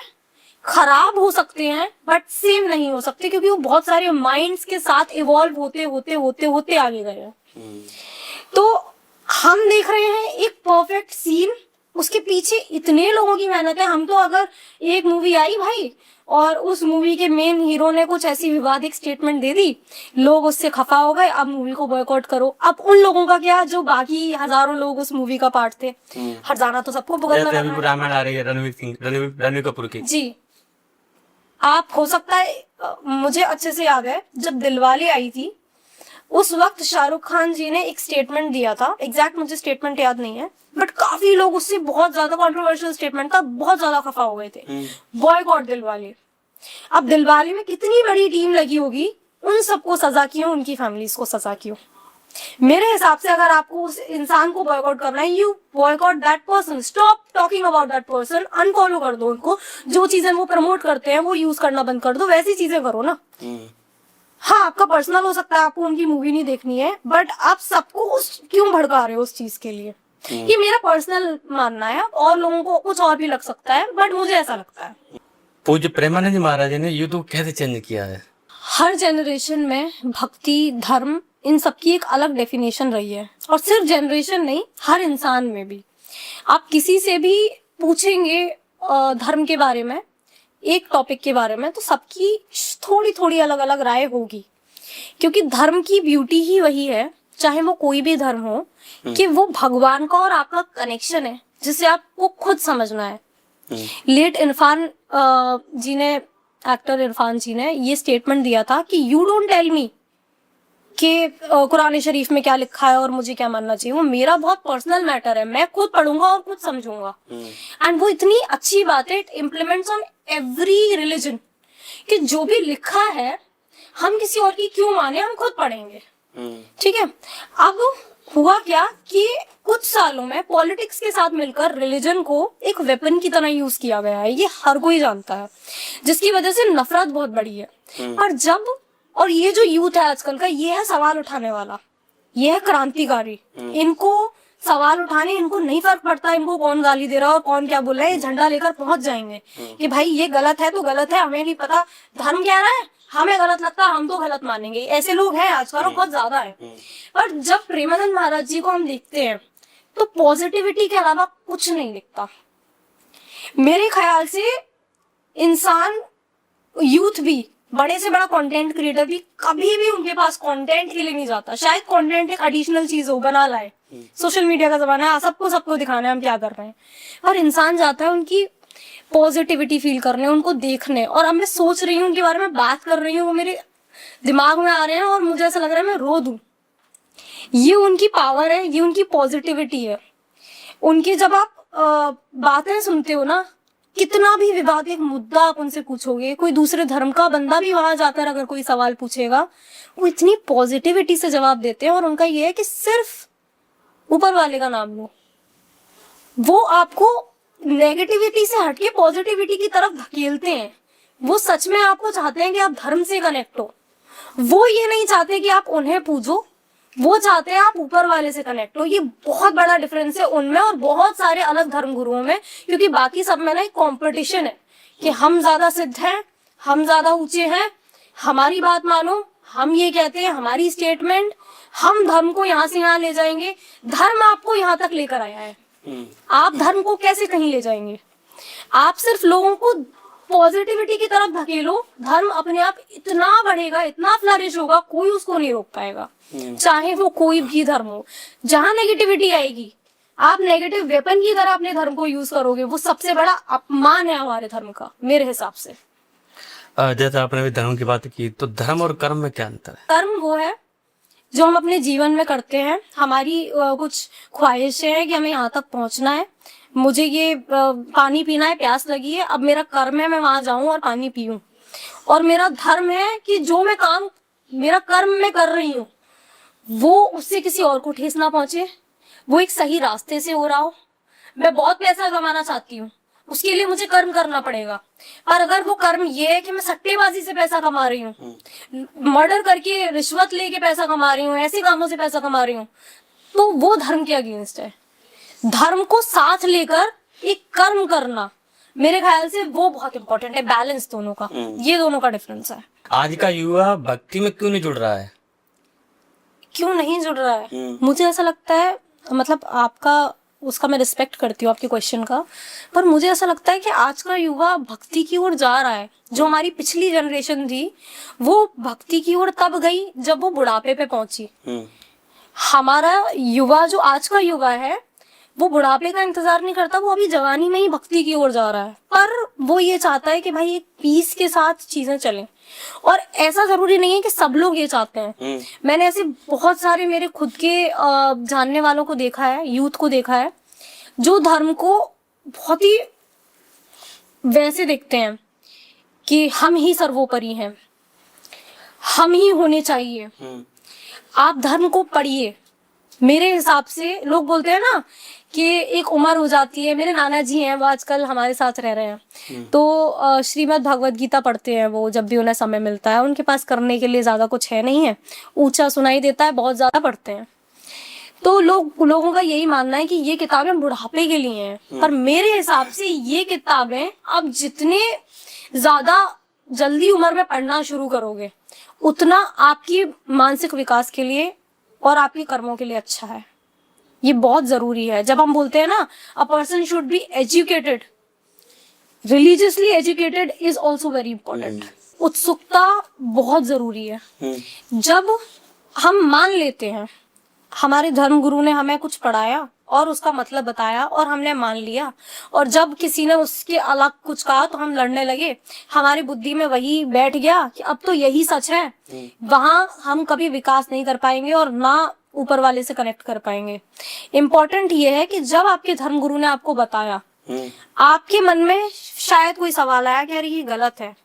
खराब हो सकते हैं, बट सेम नहीं हो सकते, क्योंकि वो बहुत सारे माइंड्स के साथ इवॉल्व होते होते होते होते आगे गए हैं। तो हम देख रहे हैं एक परफेक्ट सीन, उसके पीछे इतने लोगों की मेहनत है। हम तो अगर एक मूवी आई भाई और उस मूवी के मेन हीरो ने कुछ ऐसी विवादित स्टेटमेंट दे दी, लोग उससे खफा हो गए, अब मूवी को बॉयकॉट करो। अब उन लोगों का क्या जो बाकी हजारों लोग उस मूवी का पार्ट थे, हर जाना तो सबको भुगतना है। रामायण आ रही है रणवीर कपूर की जी। आप हो सकता है, मुझे अच्छे से याद है जब दिलवाले आई थी उस वक्त शाहरुख खान जी ने एक स्टेटमेंट दिया था, एग्जैक्ट मुझे स्टेटमेंट याद नहीं है, बट काफी लोग उससे, बहुत ज्यादा कंट्रोवर्शियल स्टेटमेंट था, बहुत ज्यादा खफा हो गए थे। बॉयकॉट दिलवाले। अब दिलवाले में कितनी बड़ी टीम लगी होगी, उन सबको सजा क्यों, उनकी फैमिलीज को सजा क्यों? मेरे हिसाब से अगर आपको उस इंसान को बॉयकॉट करना है, you boycott that person, stop talking about that person, unfollow कर दो उनको। जो चीजें वो प्रमोट करते हैं वो यूज करना बंद कर दो, वैसी चीजें करो ना। हाँ, आपका पर्सनल हो सकता है, आपको उनकी मूवी नहीं देखनी है, बट आप सबको उस क्यों भड़का रहे हो उस चीज के लिए? ये मेरा पर्सनल मानना है, और लोगों को कुछ और भी लग सकता है, बट मुझे ऐसा लगता है। पूज्य प्रेमानंद महाराज ने यूट्यूब कैसे चेंज किया है? हर जनरेशन में भक्ति, धर्म, इन सबकी एक अलग डेफिनेशन रही है, और सिर्फ जनरेशन नहीं, हर इंसान में भी। आप किसी से भी पूछेंगे धर्म के बारे में, एक टॉपिक के बारे में, तो सबकी थोड़ी थोड़ी अलग अलग राय होगी, क्योंकि धर्म की ब्यूटी ही वही है, चाहे वो कोई भी धर्म हो, कि वो भगवान का और आपका कनेक्शन है, जिसे आपको खुद समझना है। लेट इरफान जी ने, एक्टर इरफान जी ने ये स्टेटमेंट दिया था कि यू डोंट टेल मी कि कुरान शरीफ में क्या लिखा है और मुझे क्या मानना चाहिए, वो मेरा बहुत पर्सनल मैटर है, मैं खुद पढ़ूंगा और खुद समझूंगा। एंड वो इतनी अच्छी बात है, it implements on every religion, कि जो भी लिखा है हम किसी और की क्यों माने, हम खुद पढ़ेंगे। ठीक है। अब हुआ क्या कि कुछ सालों में पॉलिटिक्स के साथ मिलकर रिलीजन को एक वेपन की तरह यूज किया गया है, ये हर कोई जानता है, जिसकी वजह से नफरत बहुत बड़ी है। और ये जो यूथ है आजकल का, ये है सवाल उठाने वाला, ये है क्रांतिकारी। इनको सवाल उठाने, इनको नहीं फर्क पड़ता इनको कौन गाली दे रहा है और कौन क्या बोल रहा है, झंडा लेकर पहुंच जाएंगे कि भाई ये गलत है तो गलत है, हमें नहीं पता धर्म कह रहा है, हमें गलत लगता है, हम तो गलत मानेंगे। ऐसे लोग हैं आजकल, बहुत ज्यादा है। पर जब प्रेमानंद महाराज जी को हम देखते हैं तो पॉजिटिविटी के अलावा कुछ नहीं दिखता। मेरे ख्याल से इंसान, यूथ भी, बड़े से बड़ा कंटेंट क्रिएटर भी कभी भी उनके पास कंटेंट के लिए नहीं जाता। शायद कंटेंट एक एडिशनल चीज हो, बना लाए, सोशल मीडिया का जमाना है, सबको दिखाना है हम क्या कर रहे हैं, और इंसान जाता है उनकी पॉजिटिविटी फील करने, उनको देखने। और अब मैं सोच रही हूँ उनके बारे में, बात कर रही हूँ, वो मेरे दिमाग में आ रहे हैं और मुझे ऐसा लग रहा है मैं रो दूं। ये उनकी पावर है, ये उनकी पॉजिटिविटी है। उनकी जब आप बातें सुनते हो ना, कितना भी विवादित मुद्दा आप उनसे पूछोगे, कोई दूसरे धर्म का बंदा भी वहां जाकर अगर कोई सवाल पूछेगा, वो इतनी पॉजिटिविटी से जवाब देते हैं। और उनका ये है कि सिर्फ ऊपर वाले का नाम लो, वो आपको नेगेटिविटी से हटके पॉजिटिविटी की तरफ धकेलते हैं। वो सच में आपको चाहते हैं कि आप धर्म से कनेक्ट हो, वो ये नहीं चाहते कि आप उन्हें पूजो, वो चाहते हैं आप ऊपर वाले से कनेक्ट हो। ये बहुत बड़ा डिफरेंस है उनमें और बहुत सारे अलग धर्म गुरुओं में, क्योंकि बाकी सब में ना एक कॉम्पिटिशन है कि हम ज्यादा सिद्ध हैं, हम ज्यादा ऊंचे हैं, हमारी बात मानो, हम ये कहते हैं, हमारी स्टेटमेंट, हम धर्म को यहाँ से यहाँ ले जाएंगे। धर्म आपको यहाँ तक लेकर आया है, आप धर्म को कैसे कहीं ले जाएंगे? आप सिर्फ लोगों को पॉजिटिविटी की तरफ धकेलो, धर्म अपने आप इतना बढ़ेगा, इतना फ्लरिश होगा, कोई उसको नहीं रोक पाएगा, चाहे वो कोई भी धर्म हो। जहां नेगेटिविटी आएगी, आप नेगेटिव वेपन की तरह अपने धर्म को यूज करोगे, वो सबसे बड़ा अपमान है हमारे धर्म का, मेरे हिसाब से। जैसे आपने अभी धर्म की बात की, तो धर्म और कर्म में क्या अंतर है? कर्म वो है जो हम अपने जीवन में करते हैं। हमारी कुछ ख्वाहिशें हैं कि हमें यहाँ तक पहुंचना है, मुझे ये पानी पीना है, प्यास लगी है, अब मेरा कर्म है मैं वहां जाऊं और पानी पीऊं। और मेरा धर्म है कि जो मैं काम मेरा कर्म में कर रही हूँ वो उससे किसी और को ठेस ना पहुंचे, वो एक सही रास्ते से हो रहा हो। मैं बहुत पैसा कमाना चाहती हूँ, उसके लिए मुझे कर्म करना पड़ेगा, पर अगर वो कर्म ये है कि मैं सट्टेबाजी से पैसा कमा रही हूँ, मर्डर करके रिश्वत लेके पैसा कमा रही हूँ, ऐसे कामों से पैसा कमा रही हूँ, तो वो धर्म के अगेंस्ट है। धर्म को साथ लेकर एक कर्म करना, मेरे ख्याल से वो बहुत इंपॉर्टेंट है, बैलेंस दोनों का, ये दोनों का डिफरेंस है। आज का युवा भक्ति में क्यों नहीं जुड़ रहा है? क्यों नहीं जुड़ रहा है? मुझे ऐसा लगता है, मतलब आपका उसका मैं रिस्पेक्ट करती हूँ आपके क्वेश्चन का, पर मुझे ऐसा लगता है कि आज का युवा भक्ति की ओर जा रहा है। जो हमारी पिछली जनरेशन थी वो भक्ति की ओर तब गई जब वो बुढ़ापे पे पहुंची। हमारा युवा, जो आज का युवा है, वो बुढ़ापे का इंतजार नहीं करता, वो अभी जवानी में ही भक्ति की ओर जा रहा है, पर वो ये चाहता है कि भाई एक पीस के साथ चीजें चलें। और ऐसा जरूरी नहीं है कि सब लोग ये चाहते हैं। मैंने ऐसे बहुत सारे मेरे खुद के जानने वालों को देखा है, यूथ को देखा है, जो धर्म को बहुत ही वैसे देखते हैं कि हम ही सर्वोपरि हैं, हम ही होने चाहिए। आप धर्म को पढ़िए। मेरे हिसाब से लोग बोलते हैं ना कि एक उम्र हो जाती है, मेरे नाना जी हैं, वो आजकल हमारे साथ रह रहे हैं, तो श्रीमद् भगवत गीता पढ़ते हैं वो, जब भी उन्हें समय मिलता है। उनके पास करने के लिए ज्यादा कुछ है नहीं है, ऊंचा सुनाई देता है, बहुत ज्यादा पढ़ते हैं। तो लोगों का यही मानना है कि ये किताबें बुढ़ापे के लिए हैं, पर मेरे हिसाब से ये किताबें अब जितने ज्यादा जल्दी उम्र में पढ़ना शुरू करोगे, उतना आपकी मानसिक विकास के लिए और आपके कर्मों के लिए अच्छा है। ये बहुत जरूरी है। जब हम बोलते हैं ना, a person should be educated, religiously educated is also very important. उत्सुकता बहुत जरूरी है। जब हम मान लेते हैं हमारे धर्म गुरु ने हमें कुछ पढ़ाया और उसका मतलब बताया और हमने मान लिया, और जब किसी ने उसके अलग कुछ कहा तो हम लड़ने लगे, हमारी बुद्धि में वही बैठ गया कि अब तो यही सच है, वहां हम कभी विकास नहीं कर पाएंगे और ना ऊपर वाले से कनेक्ट कर पाएंगे। इम्पोर्टेंट ये है कि जब आपके धर्म गुरु ने आपको बताया, आपके मन में शायद कोई सवाल आया कि अरे ये गलत है।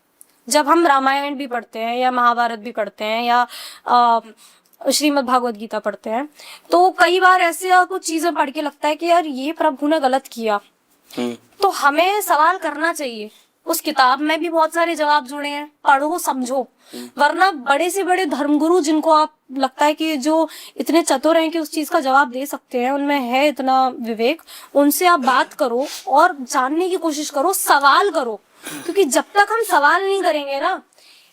जब हम रामायण भी पढ़ते हैं या महाभारत भी पढ़ते हैं या श्रीमद् भागवत गीता पढ़ते हैं, तो कई बार ऐसे कुछ चीजें पढ़ के लगता है कि यार ये प्रभु ने गलत किया, तो हमें सवाल करना चाहिए। उस किताब में भी बहुत सारे जवाब जुड़े हैं, पढ़ो समझो। वरना बड़े से बड़े धर्मगुरु जिनको आप लगता है कि जो इतने चतुर हैं कि उस चीज का जवाब दे सकते हैं, उनमें है इतना विवेक, उनसे आप बात करो और जानने की कोशिश करो, सवाल करो। क्योंकि जब तक हम सवाल नहीं करेंगे ना,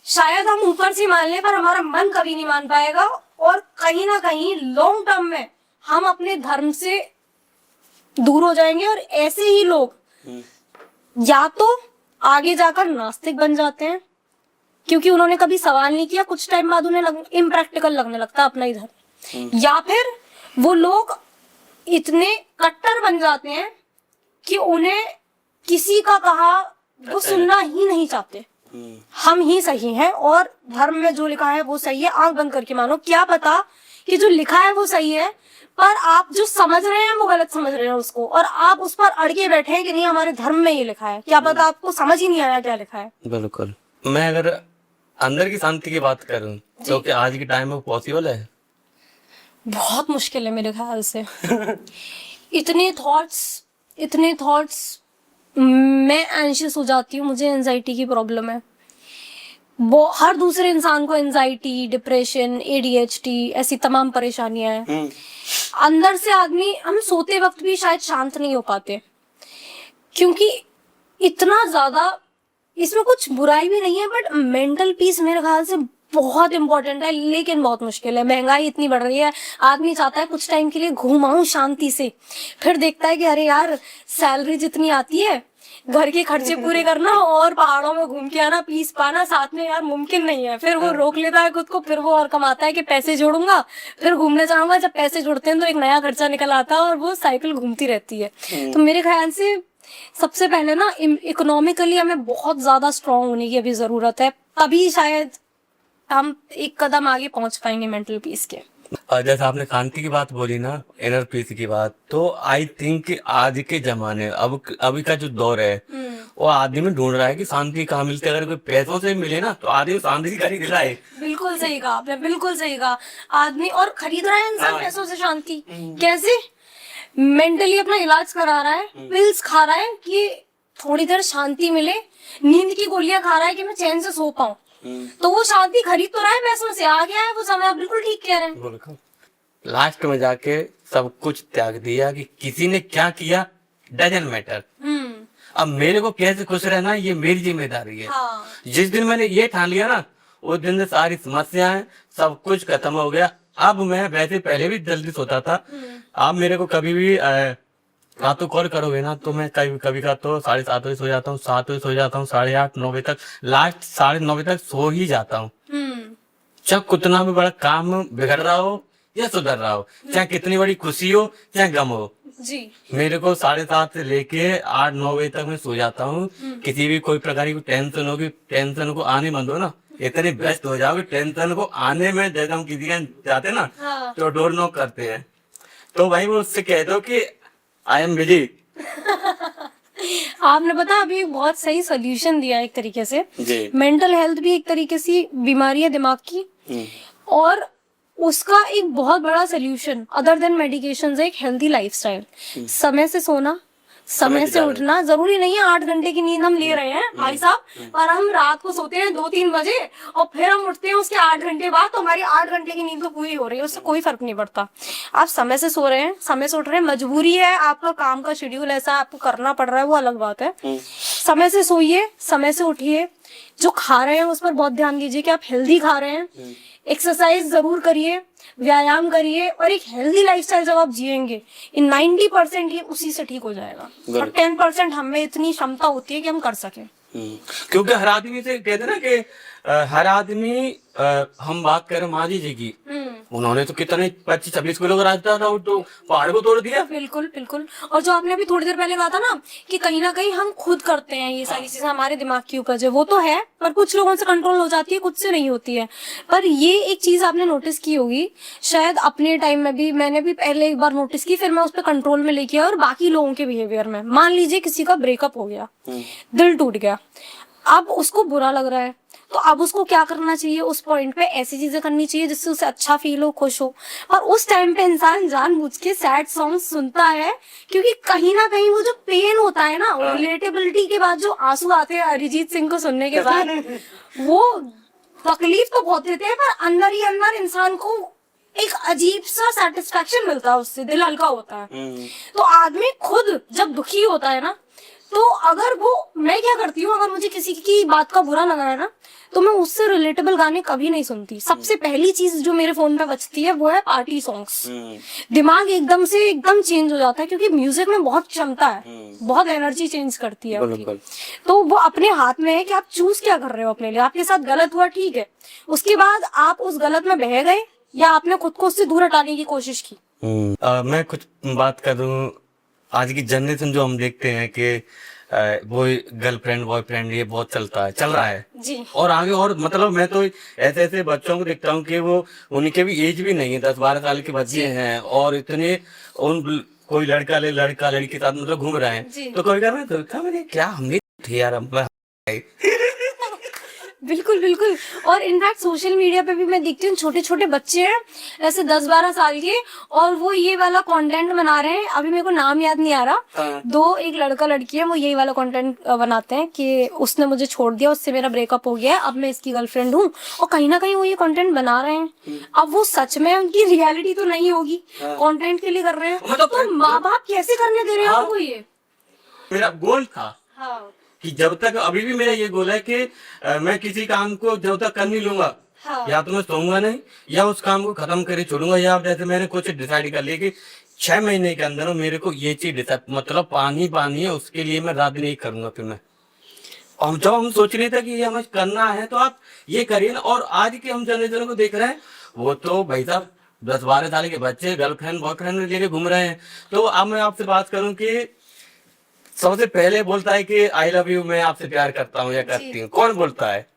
शायद हम ऊपर से मान लें, पर हमारा मन कभी नहीं मान पाएगा, और कहीं ना कहीं लॉन्ग टर्म में हम अपने धर्म से दूर हो जाएंगे। और ऐसे ही लोग या तो आगे जाकर नास्तिक बन जाते हैं, क्योंकि उन्होंने कभी सवाल नहीं किया, कुछ टाइम बाद उन्हें इम्प्रैक्टिकल लगने लगता है अपना ही धर्म, या फिर वो लोग इतने कट्टर बन जाते हैं कि उन्हें किसी का कहा वो सुनना ही नहीं चाहते। हम ही सही हैं और धर्म में जो लिखा है वो सही है, आंख बंद करके मानो। क्या पता कि जो लिखा है वो सही है, पर आप जो समझ रहे हैं वो गलत समझ रहे हैं उसको, और आप उस पर अड़के बैठे हैं कि नहीं हमारे धर्म में ये लिखा है। क्या पता आपको समझ ही नहीं आया क्या लिखा है। बिल्कुल। मैं अगर अंदर की शांति की बात करूं तो क्या आज के टाइम में पॉसिबल है? बहुत मुश्किल है मेरे ख्याल से। इतने थॉट्स मैं एंशियस हो जाती हूँ, मुझे एंजाइटी की प्रॉब्लम है। वो हर दूसरे इंसान को एंजाइटी, डिप्रेशन, ADHD ऐसी तमाम परेशानियां हैं। अंदर से आदमी, हम सोते वक्त भी शायद शांत नहीं हो पाते, क्योंकि इतना ज्यादा, इसमें कुछ बुराई भी नहीं है, बट मेंटल पीस मेरे ख्याल से बहुत इंपॉर्टेंट है, लेकिन बहुत मुश्किल है। महंगाई इतनी बढ़ रही है, आदमी चाहता है कुछ टाइम के लिए घूम आऊं शांति से, फिर देखता है कि अरे यार सैलरी जितनी आती है, घर के खर्चे पूरे करना और पहाड़ों में घूम के आना, पीस पाना साथ में, यार मुमकिन नहीं है। फिर वो रोक लेता है खुद को, फिर वो और कमाता है कि पैसे जोड़ूंगा, फिर घूमने जाऊंगा। जब पैसे जुड़ते हैं तो एक नया खर्चा निकल आता है और वो साइकिल घूमती रहती है। तो मेरे ख्याल से सबसे पहले ना इकोनॉमिकली हमें बहुत ज्यादा स्ट्रांग होने की अभी जरूरत है, तभी शायद हम एक कदम आगे पहुंच पाएंगे मेंटल पीस के। और जैसे आपने शांति की बात बोली ना, इनर पीस की बात, तो आई थिंक आज के जमाने, अब अभी का जो दौर है, वो आदमी ढूंढ रहा है कि शांति कहाँ मिलती है। अगर कोई पैसों से मिले ना तो आदमी शांति खरीद रहा है। बिल्कुल सही कहा आपने, बिल्कुल सही कहा। आदमी और खरीद रहा है इंसान पैसों से शांति। कैसे? मेंटली अपना इलाज करा रहा है, पिल्स खा रहा है कि थोड़ी देर शांति मिले, नींद की गोलियां खा रहा है कि मैं चैन से सो पाऊं। तो वो शांति खरीद तो रहा है पैसों से। आ गया है वो समय, आप बिल्कुल ठीक कह रहे हैं। लास्ट में जाके सब कुछ त्याग दिया कि किसी ने क्या किया डजंट मैटर, अब मेरे को कैसे खुश रहना है ये मेरी जिम्मेदारी है। हाँ। जिस दिन मैंने ये ठान लिया ना, उस दिन से सारी समस्याएं सब कुछ खत्म हो गया। अब मैं वैसे पहले भी जल्दी सोता था, आप मेरे को कभी भी रात को कॉल करोगे ना तो मैं कभी का तो 7:30 बजे सो जाता हूँ, 7 बजे सो जाता हूँ, 8:30 9 बजे तक, लास्ट 9:30 बजे तक सो ही जाता हूँ। चाहे कितना भी बड़ा काम बिगड़ रहा हो या सुधर रहा हो, चाहे कितनी बड़ी खुशी हो चाहे गम हो, जी। मेरे को 7:30 से लेके 8-9 बजे तक मैं सो जाता हूँ। किसी भी कोई प्रकार की टेंशन होगी, टेंशन को आने मत दो ना, इतने व्यस्त हो जाओगे टेंशन को आने में। जैसे हम किसी के जाते ना तो डोर नॉक करते हैं, तो भाई वो उससे कह दो कि आई एम बिजी। आपने पता अभी बहुत सही सोल्यूशन दिया एक तरीके से। जी। मेंटल हेल्थ भी एक तरीके से बीमारी है दिमाग की, और उसका एक बहुत बड़ा सोल्यूशन अदर देन मेडिकेशन है एक हेल्दी लाइफस्टाइल। समय से सोना, समय से उठना। जरूरी नहीं है 8 घंटे की नींद हम ले रहे हैं भाई साहब, पर हम रात को सोते हैं 2-3 बजे और फिर हम उठते हैं उसके 8 घंटे बाद, तो हमारी 8 घंटे की नींद तो पूरी हो रही है, उससे कोई फर्क नहीं पड़ता। आप समय से सो रहे हैं, समय से उठ रहे हैं, मजबूरी है, आपका काम का शेड्यूल ऐसा है, आपको करना पड़ रहा है, वो अलग बात है। समय से सोइए, समय से उठिए, जो खा रहे हैं उस पर बहुत ध्यान दीजिए कि आप हेल्दी खा रहे हैं, एक्सरसाइज जरूर करिए, व्यायाम करिए, और एक हेल्दी लाइफस्टाइल जब आप जिएंगे, इन 90% ये उसी से ठीक हो जाएगा। और 10% हमें इतनी क्षमता होती है कि हम कर सकें। क्योंकि हर आदमी से कहते हैं ना कि हर आदमी, हम बात करें माजी जी की, उन्होंने तो कितने 25-26 किलो का रास्ता था, तो पहाड़ को तोड़ दिया। बिल्कुल बिल्कुल। और जो आपने अभी थोड़ी देर पहले कहा था ना कि कहीं ना कहीं हम खुद करते हैं ये सारी चीजें, हमारे दिमाग की उपज है, वो तो है, पर कुछ लोगों से कंट्रोल हो जाती है, कुछ से नहीं होती है। पर ये एक चीज आपने नोटिस की होगी, शायद अपने टाइम में भी, मैंने भी पहले एक बार नोटिस की, फिर मैं उस पर कंट्रोल में लेके आया। और बाकी लोगों के बिहेवियर में, मान लीजिए किसी का ब्रेकअप हो गया, दिल टूट गया, अब उसको बुरा लग रहा है, तो अब उसको क्या करना चाहिए? उस पॉइंट पे ऐसी चीजें करनी चाहिए जिससे उसे अच्छा फील हो, खुश हो। और उस टाइम पे इंसान जानबूझ के सैड सॉन्ग सुनता है, क्योंकि कहीं ना कहीं वो जो पेन होता है ना, रिलेटेबिलिटी के बाद जो आंसू आते हैं अरिजीत सिंह को सुनने के बाद, वो तकलीफ तो बहुत देते हैं, पर अंदर ही अंदर इंसान को एक अजीब सा सेटिस्फेक्शन मिलता है, उससे दिल हल्का होता है। तो आदमी खुद जब दुखी होता है ना, तो अगर वो, मैं क्या करती हूँ, अगर मुझे किसी की बात का बुरा लगा है ना, तो मैं उससे रिलेटेबल गाने कभी नहीं सुनती। सबसे पहली चीज जो मेरे फोन पे बजती है वो है पार्टी सॉन्ग्स। दिमाग एकदम चेंज हो जाता है, क्योंकि म्यूजिक में बहुत क्षमता है, बहुत एनर्जी चेंज करती है आपकी। तो वो अपने हाथ में है कि आप चूज क्या कर रहे हो अपने लिए। आपके साथ गलत हुआ, ठीक है, उसके बाद आप उस गलत में बह गए या आपने खुद को उससे दूर हटाने की कोशिश की। मैं कुछ बात करूं, आज की जनरेशन जो हम देखते हैं कि वो गर्लफ्रेंड बॉयफ्रेंड ये बहुत चल रहा है जी। और आगे, और मतलब मैं तो ऐसे बच्चों को देखता हूँ कि वो, उनके भी एज भी नहीं है, 10-12 साल के बच्चे हैं, और इतने कोई लड़का लड़की के साथ मतलब घूम रहे हैं। तो कोई कर रहे तो मैंने क्या, हमने थे यार, बिल्कुल बिल्कुल। और इनफैक्ट सोशल मीडिया पे भी मैं देखती हूँ छोटे छोटे बच्चे हैं ऐसे 10-12 साल के, और वो ये वाला कंटेंट बना रहे हैं। अभी मेरे को नाम याद नहीं आ रहा, दो एक लड़का लड़की है, वो यही वाला कंटेंट बनाते हैं कि उसने मुझे छोड़ दिया, उससे मेरा ब्रेकअप हो गया है, अब मैं इसकी गर्लफ्रेंड हूँ, और कहीं ना कहीं वो ये कंटेंट बना रहे हैं। अब वो सच में उनकी रियलिटी तो नहीं होगी, कंटेंट के लिए कर रहे हैं, तो माँ बाप कैसे करने दे रहे हैं उनको ये। मेरा गोल था हाँ कि जब तक, अभी भी मेरा ये गोल है कि मैं किसी काम को जब तक कर नहीं लूंगा, हाँ। या तो मैं सोऊंगा नहीं, या उस काम को खत्म करे छोड़ूंगा, या जैसे मैंने कुछ डिसाइड कर लिया कि 6 महीने के अंदर मेरे को ये चीज मतलब पानी पानी है, उसके लिए मैं रात नहीं करूंगा। फिर मैं, और जब हम सोच रहे थे कि ये हमें करना है तो आप ये करिए ना। और आज के हम जनरेशन को देख रहे हैं, वो तो भाई साहब 10-12 साल के बच्चे गर्लफ्रेंड बॉयफ्रेंड लेके घूम रहे हैं। तो अब मैं आपसे बात करूं कि सबसे पहले बोलता है कि आई लव यू, मैं आपसे प्यार करता हूँ या करती हूँ, कौन बोलता है?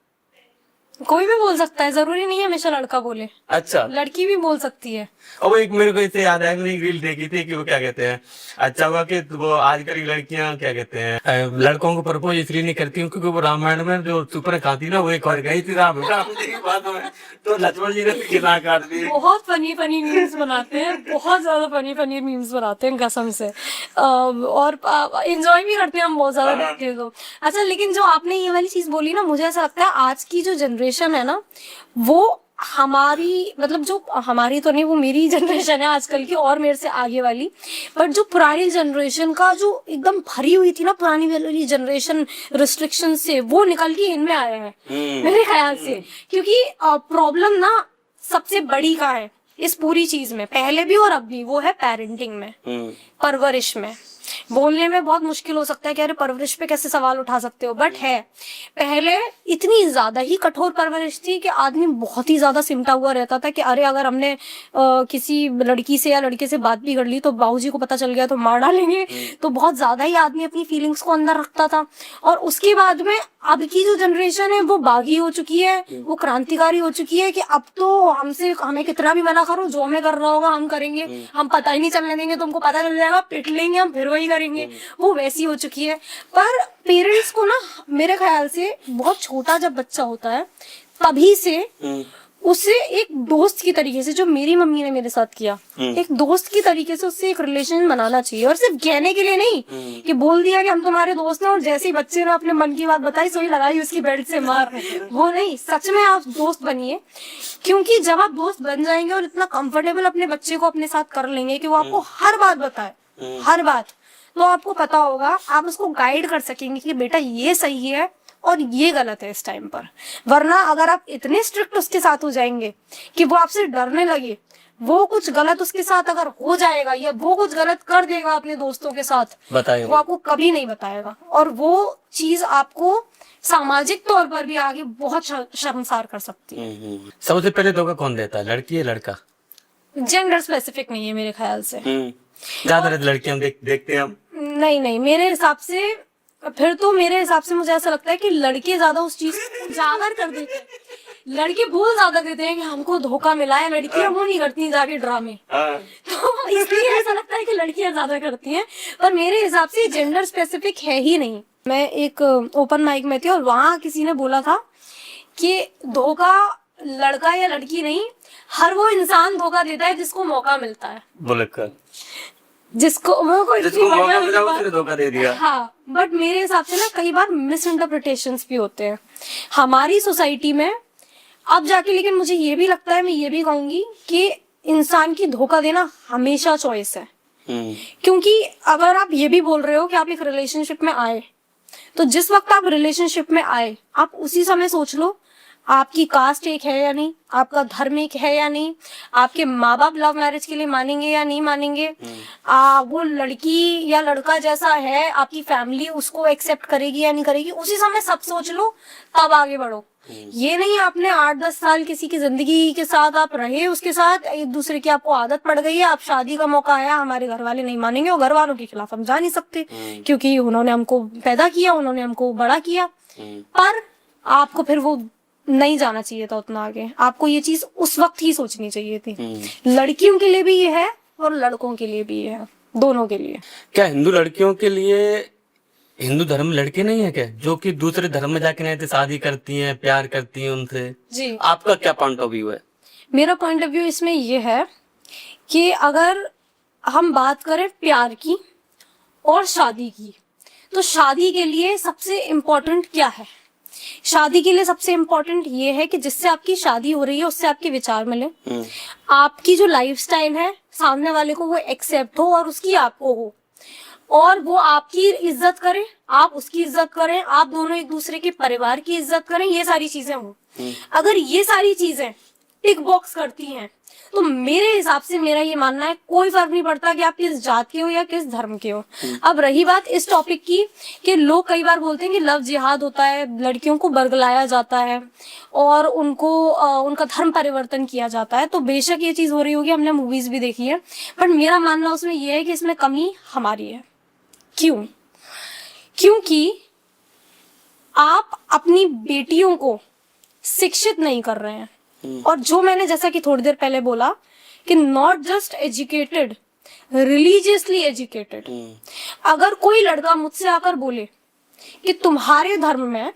कोई भी बोल सकता है, जरूरी नहीं है हमेशा लड़का बोले, अच्छा, लड़की भी बोल सकती है। और वो एक मेरे को इससे याद है, मैंने एक रील देखी थी कि वो क्या कहते हैं, अच्छा हुआ कि वो आजकल की लड़कियां क्या कहते हैं, लड़कों को प्रपोज इसलिए नहीं करती हूँ क्योंकि वो रामायण में जो सुपर खाती ना, वो एक और गई थी राम जी की बात में, तो लक्ष्मण जी ने कितना काट दी। बहुत फनी फनी मीम्स बनाते हैं, बहुत ज्यादा फनी फनी मीम्स बनाते हैं कसम से, और एंजॉय भी करते हैं हम बहुत ज्यादा देखते हैं तो। अच्छा, लेकिन जो आपने ये वाली चीज बोली ना, मुझे ऐसा लगता है आज की जो जनरेशन है ना, वो हमारी, मतलब जो हमारी तो नहीं, वो मेरी जनरेशन है आजकल की और मेरे से आगे वाली, बट जो पुरानी जनरेशन का जो एकदम भरी हुई थी ना, पुरानी वाली जनरेशन रिस्ट्रिक्शन से, वो निकल के इनमें आए हैं मेरे ख्याल से। क्योंकि प्रॉब्लम ना सबसे बड़ी का है इस पूरी चीज में, पहले भी और अब भी, वो है पेरेंटिंग में, परवरिश में। बोलने में बहुत मुश्किल हो सकता है कि अरे परवरिश पे कैसे सवाल उठा सकते हो, बट है, पहले इतनी ज्यादा ही कठोर परवरिश थी कि आदमी बहुत ही ज्यादा सिमटा हुआ रहता था कि अरे अगर हमने किसी लड़की से या लड़के से बात भी कर ली तो बाबूजी को पता चल गया तो मार डालेंगे। तो बहुत ज्यादा ही आदमी अपनी फीलिंग्स को अंदर रखता था। और उसके बाद में अब की जो जनरेशन है वो बागी हो चुकी है, वो क्रांतिकारी हो चुकी है कि अब तो हमें कितना भी मना करो, जो हमें करना होगा हम करेंगे, हम पता ही नहीं चलने देंगे, तुमको पता चल जाएगा, पिट लेंगे हम, फिर वही करेंगे। वो वैसी हो चुकी है। पर पेरेंट्स को ना, मेरे ख्याल से बहुत छोटा जब बच्चा होता है तभी से उसे एक दोस्त की तरीके से, जो मेरी मम्मी ने मेरे साथ किया, एक दोस्त की तरीके से उससे एक रिलेशन बनाना चाहिए। और सिर्फ कहने के लिए नहीं कि बोल दिया कि हम तुम्हारे दोस्त हैं और जैसे ही बच्चे ने अपने मन की बात बताई सोई लगाई उसकी बेल्ट से मार, वो नहीं, सच में आप दोस्त बनिए। क्योंकि जब आप दोस्त बन जाएंगे और इतना कंफर्टेबल अपने बच्चे को अपने साथ कर लेंगे कि वो आपको हर बात बताए, हर बात, तो आपको पता होगा, आप उसको गाइड कर सकेंगे कि बेटा ये सही है और ये गलत है इस टाइम पर। वरना अगर आप इतने स्ट्रिक्ट उसके साथ हो जाएंगे कि वो आपसे डरने लगे, वो कुछ गलत उसके साथ अगर हो जाएगा या वो कुछ गलत कर देगा अपने दोस्तों के साथ, वो आपको कभी नहीं बताएगा। और वो चीज आपको सामाजिक तौर पर भी आगे बहुत शर्मसार कर सकती है। सबसे पहले धोखा कौन देता है, लड़की या लड़का? जेंडर स्पेसिफिक नहीं है मेरे ख्याल से। ज्यादा लड़कियां देखते हैं हम। नहीं, मेरे हिसाब से, फिर तो मेरे हिसाब से मुझे ऐसा लगता है कि लड़के ज्यादा उस चीज को उजागर कर देते हैं। लड़के भूल ज्यादा देते हैं कि हमको धोखा मिला है, लड़कियां वो नहीं करती जाके ड्रामे। तो इसलिए ऐसा लगता है कि लड़कियां ज्यादा करती हैं। पर मेरे हिसाब से जेंडर स्पेसिफिक है ही नहीं। मैं एक ओपन माइक में थी और वहां किसी ने बोला था कि धोखा लड़का या लड़की नहीं, हर वो इंसान धोखा देता है जिसको मौका मिलता है। बोलकर जिसको मौका मिला उसने धोखा दे दिया। हाँ, बट मेरे हिसाब से ना कई बार मिस इंटरप्रिटेशंस भी होते हैं हमारी सोसाइटी में अब जाके। लेकिन मुझे ये भी लगता है, मैं ये भी कहूंगी कि इंसान की धोखा देना हमेशा चॉइस है। क्योंकि अगर आप ये भी बोल रहे हो कि आप एक रिलेशनशिप में आए, तो जिस वक्त आप रिलेशनशिप में आए, आप उसी समय सोच लो आपकी कास्ट एक है या नहीं, आपका धर्म एक है या नहीं, आपके माँ बाप लव मैरिज के लिए मानेंगे या नहीं मानेंगे, वो लड़की या लड़का जैसा है आपकी फैमिली उसको एक्सेप्ट करेगी या नहीं करेगी, उसी समय सब सोच लो, तब आगे बढ़ो। ये नहीं आपने 8-10 साल किसी की जिंदगी के साथ आप रहे, उसके साथ एक दूसरे की आपको आदत पड़ गई है, आप शादी का मौका आया, हमारे घर वाले नहीं मानेंगे, और घर वालों के खिलाफ हम जा नहीं सकते क्योंकि उन्होंने हमको पैदा किया, उन्होंने हमको बड़ा किया। पर आपको फिर वो नहीं जाना चाहिए था उतना आगे, आपको ये चीज उस वक्त ही सोचनी चाहिए थी। लड़कियों के लिए भी ये है और लड़कों के लिए भी ये है, दोनों के लिए। क्या हिंदू लड़कियों के लिए हिंदू धर्म में लड़के नहीं है क्या जो कि दूसरे धर्म में जाके नहीं शादी करती हैं, प्यार करती हैं उनसे? जी, आपका क्या पॉइंट ऑफ व्यू है? मेरा पॉइंट ऑफ व्यू इसमें ये है कि अगर हम बात करें प्यार की और शादी की, तो शादी के लिए सबसे इम्पोर्टेंट क्या है? शादी के लिए सबसे इम्पोर्टेंट ये है कि जिससे आपकी शादी हो रही है उससे आपके विचार मिले, आपकी जो लाइफस्टाइल है सामने वाले को वो एक्सेप्ट हो और उसकी आपको हो, और वो आपकी इज्जत करे, आप उसकी इज्जत करें, आप दोनों एक दूसरे के परिवार की इज्जत करें, ये सारी चीजें हो। अगर ये सारी चीजें टिक बॉक्स करती हैं तो मेरे हिसाब से मेरा ये मानना है कोई फर्क नहीं पड़ता कि आप किस जात के हो या किस धर्म के हो। अब रही बात इस टॉपिक की कि लोग कई बार बोलते हैं कि लव जिहाद होता है, लड़कियों को बरगलाया जाता है और उनको उनका धर्म परिवर्तन किया जाता है, तो बेशक ये चीज हो रही होगी, हमने मूवीज भी देखी है, पर मेरा मानना उसमें यह है कि इसमें कमी हमारी है। क्यों? क्योंकि आप अपनी बेटियों को शिक्षित नहीं कर रहे हैं, और जो मैंने जैसा कि थोड़ी देर पहले बोला कि not just educated, religiously educated. अगर कोई लड़का मुझसे आकर बोले कि तुम्हारे धर्म में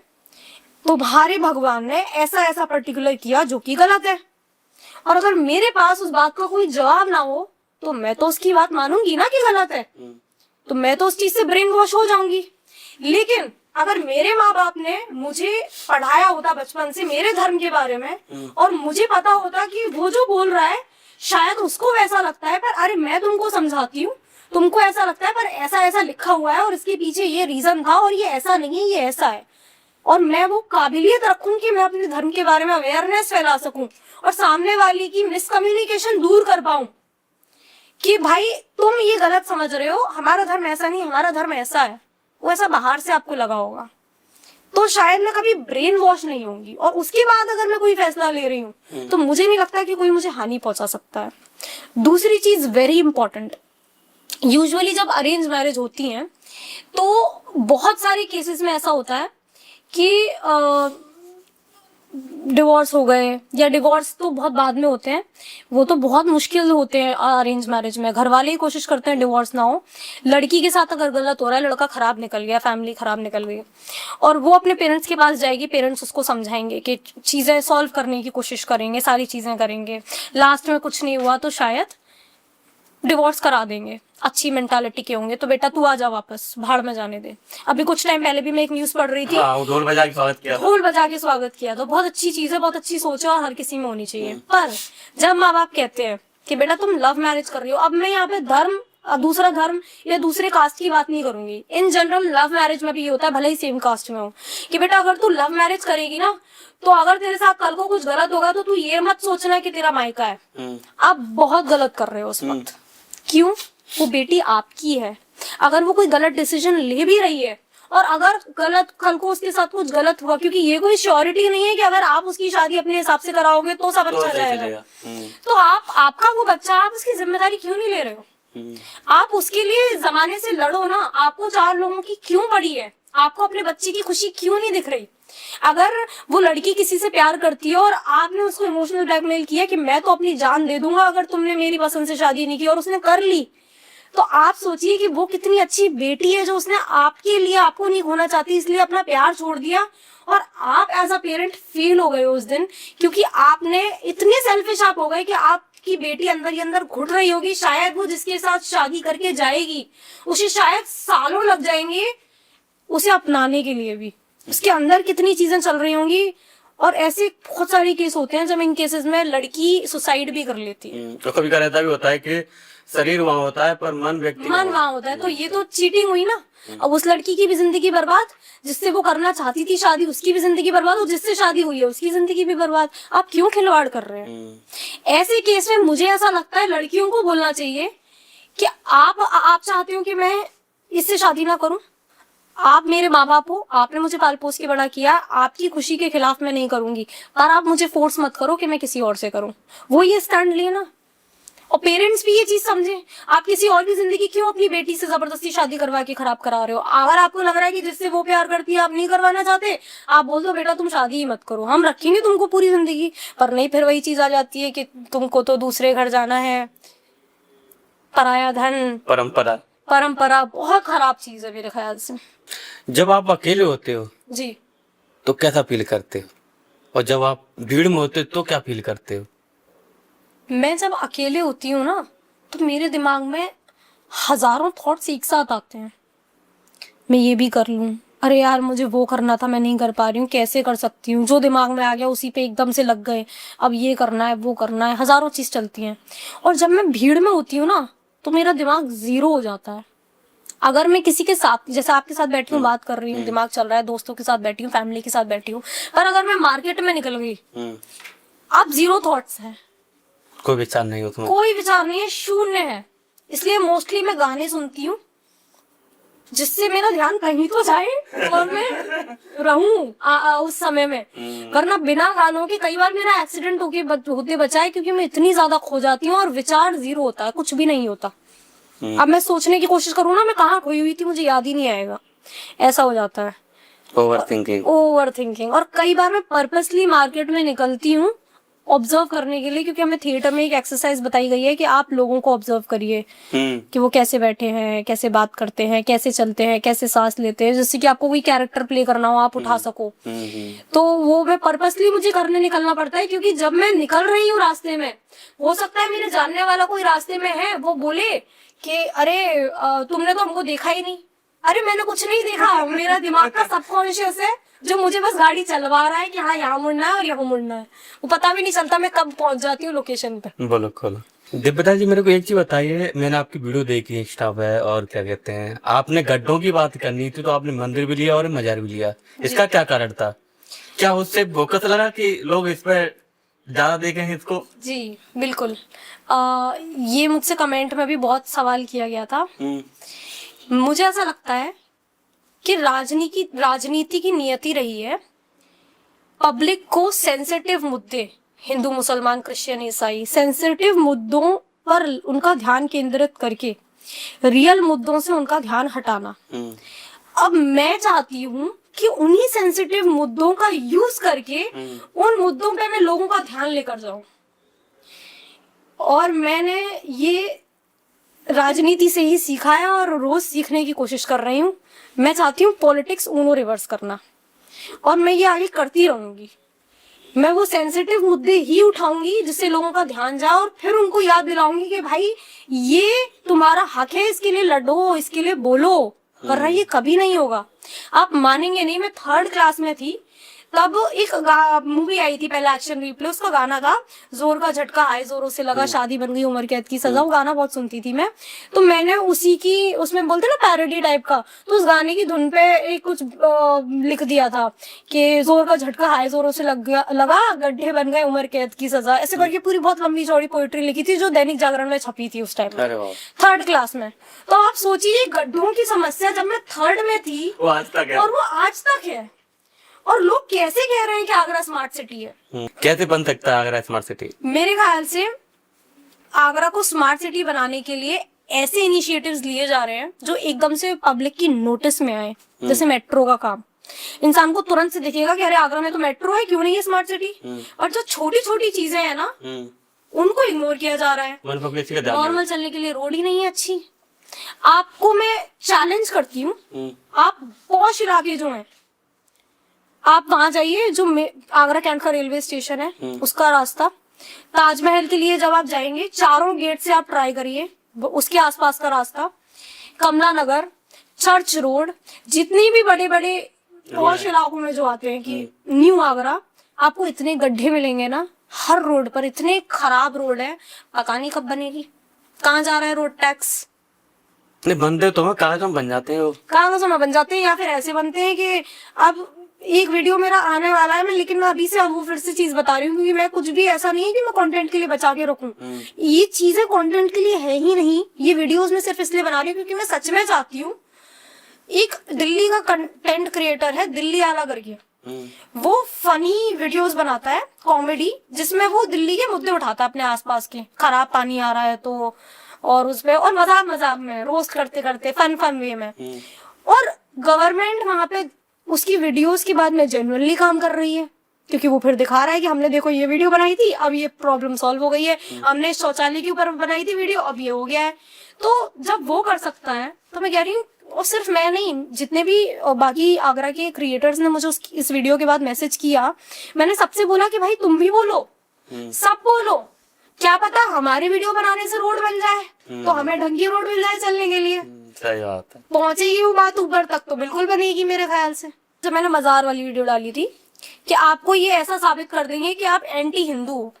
तुम्हारे भगवान ने ऐसा ऐसा पर्टिकुलर किया जो कि गलत है, और अगर मेरे पास उस बात का कोई जवाब ना हो, तो मैं तो उसकी बात मानूंगी ना कि गलत है, तो मैं तो उस चीज से ब्रेन वॉश हो जाऊंगी। लेकिन अगर मेरे माँ बाप ने मुझे पढ़ाया होता बचपन से मेरे धर्म के बारे में, और मुझे पता होता कि वो जो बोल रहा है शायद उसको वैसा लगता है, पर अरे मैं तुमको समझाती हूँ, तुमको ऐसा लगता है पर ऐसा ऐसा लिखा हुआ है और इसके पीछे ये रीजन था और ये ऐसा नहीं है, ये ऐसा है, और मैं वो काबिलियत रखूं कि मैं अपने धर्म के बारे में अवेयरनेस फैला सकूं और सामने वाले की मिसकम्युनिकेशन दूर कर पाऊं कि भाई तुम ये गलत समझ रहे हो, हमारा धर्म ऐसा नहीं, हमारा धर्म ऐसा है, वो ऐसा बाहर से आपको लगा होगा, तो शायद मैं कभी ब्रेन वॉश नहीं होंगी, और उसके बाद अगर मैं कोई फैसला ले रही हूँ तो मुझे नहीं लगता कि कोई मुझे हानि पहुंचा सकता है। दूसरी चीज वेरी इंपॉर्टेंट, यूजुअली जब अरेंज मैरिज होती है तो बहुत सारे केसेस में ऐसा होता है कि डिवोर्स हो गए, या डिवोर्स तो बहुत बाद में होते हैं, वो तो बहुत मुश्किल होते हैं अरेंज मैरिज में। घर वाले ही कोशिश करते हैं डिवोर्स ना हो, लड़की के साथ अगर गलत हो रहा है, लड़का खराब निकल गया, फैमिली खराब निकल गई, और वो अपने पेरेंट्स के पास जाएगी, पेरेंट्स उसको समझाएंगे कि चीजें सॉल्व करने की कोशिश करेंगे, सारी चीजें करेंगे, लास्ट में कुछ नहीं हुआ तो शायद डिवोर्स करा देंगे, अच्छी मेंटालिटी के होंगे, तो बेटा तू आ जा वापस, भाड़ में जाने दे। अभी कुछ टाइम पहले भी मैं एक न्यूज पढ़ रही थी, हाँ, ढोल बजा के स्वागत किया, ढोल बजा के स्वागत किया, तो बहुत अच्छी चीज है, बहुत अच्छी सोच है और हर किसी में होनी चाहिए। पर जब माँ बाप कहते हैं कि बेटा तुम लव मैरिज कर रही हो, अब मैं यहाँ पे धर्म, दूसरा धर्म या दूसरे कास्ट की बात नहीं करूंगी, इन जनरल लव मैरिज में भी ये होता है, भले ही सेम कास्ट में हो, कि बेटा अगर तू लव मैरिज करेगी ना, तो अगर तेरे साथ कल को कुछ गलत होगा तो तू ये मत सोचना कि तेरा मायका है, आप बहुत गलत कर रहे हो उस वक्त। क्यों? वो बेटी आपकी है, अगर वो कोई गलत डिसीजन ले भी रही है, और अगर गलत कल को उसके साथ कुछ गलत हुआ, क्योंकि ये कोई श्योरिटी नहीं है कि अगर आप उसकी शादी अपने हिसाब से कराओगे तो सब अच्छा जाएगा, तो आपका वो बच्चा, आप उसकी जिम्मेदारी क्यों नहीं ले रहे हो? आप उसके लिए जमाने से लड़ो ना, आपको 4 लोगों की क्यों पड़ी है, आपको अपने बच्चे की खुशी क्यों नहीं दिख रही? अगर वो लड़की किसी से प्यार करती है और आपने उसको इमोशनल ब्लैकमेल किया कि मैं तो अपनी जान दे दूंगा अगर तुमने मेरी पसंद से शादी नहीं की, और उसने कर ली, तो आप सोचिए कि वो कितनी अच्छी बेटी है जो उसने आपके लिए, आपको नहीं खोना चाहती इसलिए अपना प्यार छोड़ दिया, और आप एज अ पेरेंट फेल हो गए उस दिन, क्योंकि आपने इतने सेल्फिश आप हो गए कि आपकी बेटी अंदर ही अंदर घुट रही होगी, शायद वो जिसके साथ शादी करके जाएगी उसे शायद सालों लग जाएंगे उसे अपनाने के लिए भी, उसके अंदर कितनी चीजें चल रही होंगी, और ऐसे बहुत सारे केस होते हैं जब इन केसेस में लड़की सुसाइड भी कर लेती है। तो कभी कभी ऐसा भी होता है कि शरीर वहाँ होता है पर मन व्यक्ति वहाँ होता है, तो ये तो चीटिंग हुई ना। अब उस लड़की की भी जिंदगी बर्बाद, जिससे वो करना चाहती थी शादी, उसकी भी जिंदगी बर्बाद, और जिससे शादी हुई है उसकी जिंदगी भी बर्बाद। आप क्यों खिलवाड़ कर रहे हैं? ऐसे केस में मुझे ऐसा लगता है लड़कियों को बोलना चाहिए कि आप चाहते हो कि मैं इससे शादी ना करूं, आप मेरे माँ बाप हो, आपने मुझे पाल पोस के बड़ा किया, आपकी खुशी के खिलाफ मैं नहीं करूंगी, पर आप मुझे फोर्स मत करो कि मैं किसी और से करूं। वो ये स्टैंड लिए ना, और पेरेंट्स भी ये चीज समझे, आप किसी और की जिंदगी क्यों अपनी बेटी से जबरदस्ती शादी करवा के खराब करा रहे हो? अगर आपको लग रहा है कि जिससे वो प्यार करती है आप नहीं करवाना चाहते, आप बोल दो बेटा तुम शादी ही मत करो, हम रखेंगे तुमको पूरी जिंदगी। पर नहीं, फिर वही चीज आ जाती है कि तुमको तो दूसरे घर जाना है, पराया धन, परंपरा, परंपरा बहुत खराब चीज है मेरे ख्याल से। जब आप अकेले होते हो जी। तो कैसा फील करते हो, और जब आप भीड़ में होते हो तो क्या फील करते हो? मैं जब अकेले होती हूँ ना तो मेरे दिमाग में हजारों थॉट्स एक साथ आते हैं। मैं ये भी कर लूँ, अरे यार मुझे वो करना था मैं नहीं कर पा रही हूँ, कैसे कर सकती हूँ, जो दिमाग में आ गया उसी पे एकदम से लग गए, अब ये करना है वो करना है, हजारों चीज चलती हैं। और जब मैं भीड़ में होती हूँ ना तो मेरा दिमाग जीरो हो जाता है। अगर मैं किसी के साथ, जैसे आपके साथ बैठी हूँ बात कर रही हूँ, दिमाग चल रहा है, दोस्तों के साथ बैठी हूँ, फैमिली के साथ बैठी हूँ, पर अगर मैं मार्केट में निकल गई, आप जीरो थॉट्स हैं, कोई विचार नहीं हो तुम्हें? कोई विचार नहीं है, शून्य है। इसलिए मोस्टली मैं गाने सुनती हूँ जिससे मेरा ध्यान कहीं तो जाए और मैं रहूं उस समय में, वरना बिना गानों के कई बार मेरा एक्सीडेंट होते बचा है, क्योंकि मैं इतनी ज्यादा खो जाती हूँ और विचार जीरो होता है, कुछ भी नहीं होता। अब मैं सोचने की कोशिश करूँ ना मैं कहाँ खोई हुई थी, मुझे याद ही नहीं आएगा, ऐसा हो जाता है। Over thinking. और कई बार मैं पर्पसली मार्केट में निकलती हूँ ऑब्जर्व करने के लिए, क्योंकि हमें थिएटर में एक एक्सरसाइज बताई गई है कि आप लोगों को ऑब्जर्व करिए कि वो कैसे बैठे हैं, कैसे बात करते हैं, कैसे चलते हैं, कैसे सांस लेते हैं, जिससे कि आपको कोई कैरेक्टर प्ले करना हो आप उठा सको। तो वो मैं पर्पसली मुझे करने निकलना पड़ता है, क्योंकि जब मैं निकल रही हूँ रास्ते में, हो सकता है मेरे जानने वाला कोई रास्ते में है, वो बोले कि अरे तुमने तो हमको देखा ही नहीं। अरे मैंने कुछ नहीं देखा, मेरा दिमाग का सबकॉन्शियस है जो मुझे बस गाड़ी चलवा रहा है कि हाँ यहाँ मुड़ना है और यहाँ मुड़ना है, वो पता भी नहीं चलता मैं कब पहुंच जाती हूँ लोकेशन पे। बोलो खोलो। दिव्यता जी मेरे को एक चीज बताइए, मैंने आपकी वीडियो देखी इंस्टा पे, और क्या कहते हैं, आपने गड्ढों की बात करनी थी तो आपने मंदिर भी लिया और मजार भी लिया, इसका क्या कारण था? क्या उससे फोकस लगा कि लोग इस पर ज्यादा देखेंगे इसको? जी बिल्कुल। ये मुझसे कमेंट में भी बहुत सवाल किया गया था। मुझे ऐसा लगता है कि राजनीति की नियति रही है पब्लिक को सेंसिटिव मुद्दे, हिंदू मुसलमान क्रिश्चियन ईसाई, सेंसिटिव मुद्दों पर उनका ध्यान केंद्रित करके रियल मुद्दों से उनका ध्यान हटाना। अब मैं चाहती हूँ कि उन्हीं सेंसिटिव मुद्दों का यूज करके उन मुद्दों पे मैं लोगों का ध्यान लेकर जाऊं, और मैंने ये राजनीति से ही सीखा है और रोज सीखने की कोशिश कर रही हूँ। मैं चाहती हूँ पॉलिटिक्स ऊनो रिवर्स करना, और मैं ये आगे करती रहूंगी। मैं वो सेंसिटिव मुद्दे ही उठाऊंगी जिससे लोगों का ध्यान जाए, और फिर उनको याद दिलाऊंगी कि भाई ये तुम्हारा हक है, इसके लिए लड़ो, इसके लिए बोलो, वरना ये कभी नहीं होगा। आप मानेंगे नहीं, मैं 3rd क्लास में थी तब एक मूवी आई थी पहले, एक्शन रिप्ले, उसका गाना था जोर का झटका हाय जोरों से लगा, शादी बन गई उम्र कैद की सजा। वो गाना बहुत सुनती थी मैं, तो मैंने उसी की, उसमें बोलते ना पैरोडी टाइप का, तो उस गाने की धुन पे एक कुछ लिख दिया था कि जोर का झटका हाय जोरों से लगा, गड्ढे बन गए उम्र कैद की सजा, ऐसे करके पूरी बहुत लंबी चौड़ी पोएट्री लिखी थी जो दैनिक जागरण में छपी थी उस टाइम में, 3rd क्लास में। तो आप सोचिए गड्ढों की समस्या जब मैं 3rd में थी वो आज तक है, और वो आज तक है, और लोग कैसे कह रहे हैं कि आगरा स्मार्ट सिटी है। कैसे बन सकता है आगरा स्मार्ट सिटी? मेरे ख्याल से आगरा को स्मार्ट सिटी बनाने के लिए ऐसे इनिशिएटिव्स लिए जा रहे हैं जो एकदम से पब्लिक की नोटिस में आए, जैसे मेट्रो का काम। इंसान को तुरंत से दिखेगा कि अरे आगरा में तो मेट्रो है, क्यों नहीं है स्मार्ट सिटी। और जो छोटी छोटी चीजें हैं ना उनको इग्नोर किया जा रहा है। नॉर्मल चलने के लिए रोड ही नहीं है अच्छी। आपको मैं चैलेंज करती हूँ, आप पॉश इलाके जो है आप वहां जाइए, जो आगरा कैंट का रेलवे स्टेशन है उसका रास्ता, ताजमहल के लिए जब आप जाएंगे 4 गेट से आप ट्राई करिए, उसके आसपास का रास्ता, कमला नगर, चर्च रोड, जितनी भी बड़े बड़े पॉश इलाकों में जो आते हैं कि न्यू आगरा, आपको इतने गड्ढे मिलेंगे ना हर रोड पर, इतने खराब रोड है, पता नहीं कब बनेगी। कहाँ जा रहा है रोड टैक्स? नहीं बनते तो हैं, कागजों में बन जाते हैं, कागजों में बन जाते हैं, या फिर ऐसे बनते हैं कि अब एक वीडियो मेरा आने वाला है, मैं लेकिन मैं अभी से अब वो फिर से चीज बता रही हूँ, क्योंकि मैं कुछ भी ऐसा नहीं है कि मैं कंटेंट के लिए बचा के रखूं। ये चीजें कंटेंट के लिए है ही नहीं, ये वीडियोस में सिर्फ इसलिए बना रही हूँ क्योंकि मैं सच में चाहती हूँ। एक दिल्ली का कंटेंट क्रिएटर है दिल्ली आला करके, वो फनी वीडियोस बनाता है, कॉमेडी, जिसमें वो दिल्ली के मुद्दे उठाता है अपने आसपास के, खराब पानी आ रहा है तो, और उसपे, और मजाक में रोस्ट करते करते फन वे में। और गवर्नमेंट वहां पे उसकी वीडियोस के बाद में जेन्युइनली काम कर रही है, क्योंकि वो फिर दिखा रहा है कि हमने देखो ये वीडियो बनाई थी, अब ये प्रॉब्लम सॉल्व हो गई है, हमने शौचालय के ऊपर बनाई थी वीडियो, अब ये हो गया है। तो जब वो कर सकता है तो मैं कह रही हूँ, और सिर्फ मैं नहीं, जितने भी बाकी आगरा के क्रिएटर्स ने मुझे इस वीडियो के बाद मैसेज किया, मैंने सबसे बोला कि भाई तुम भी बोलो, सब बोलो, क्या पता हमारे वीडियो बनाने से रोड बन जाए, तो हमें ढंग की रोड मिल जाए चलने के लिए। सही बात है। पहुंचेगी वो बात ऊपर तक तो बिल्कुल बनेगी मेरे ख्याल से। जब मैंने मजार वाली वीडियो डाली थी कि आपको ये ऐसा साबित कर देंगे कि आप एंटी हिंदू हो,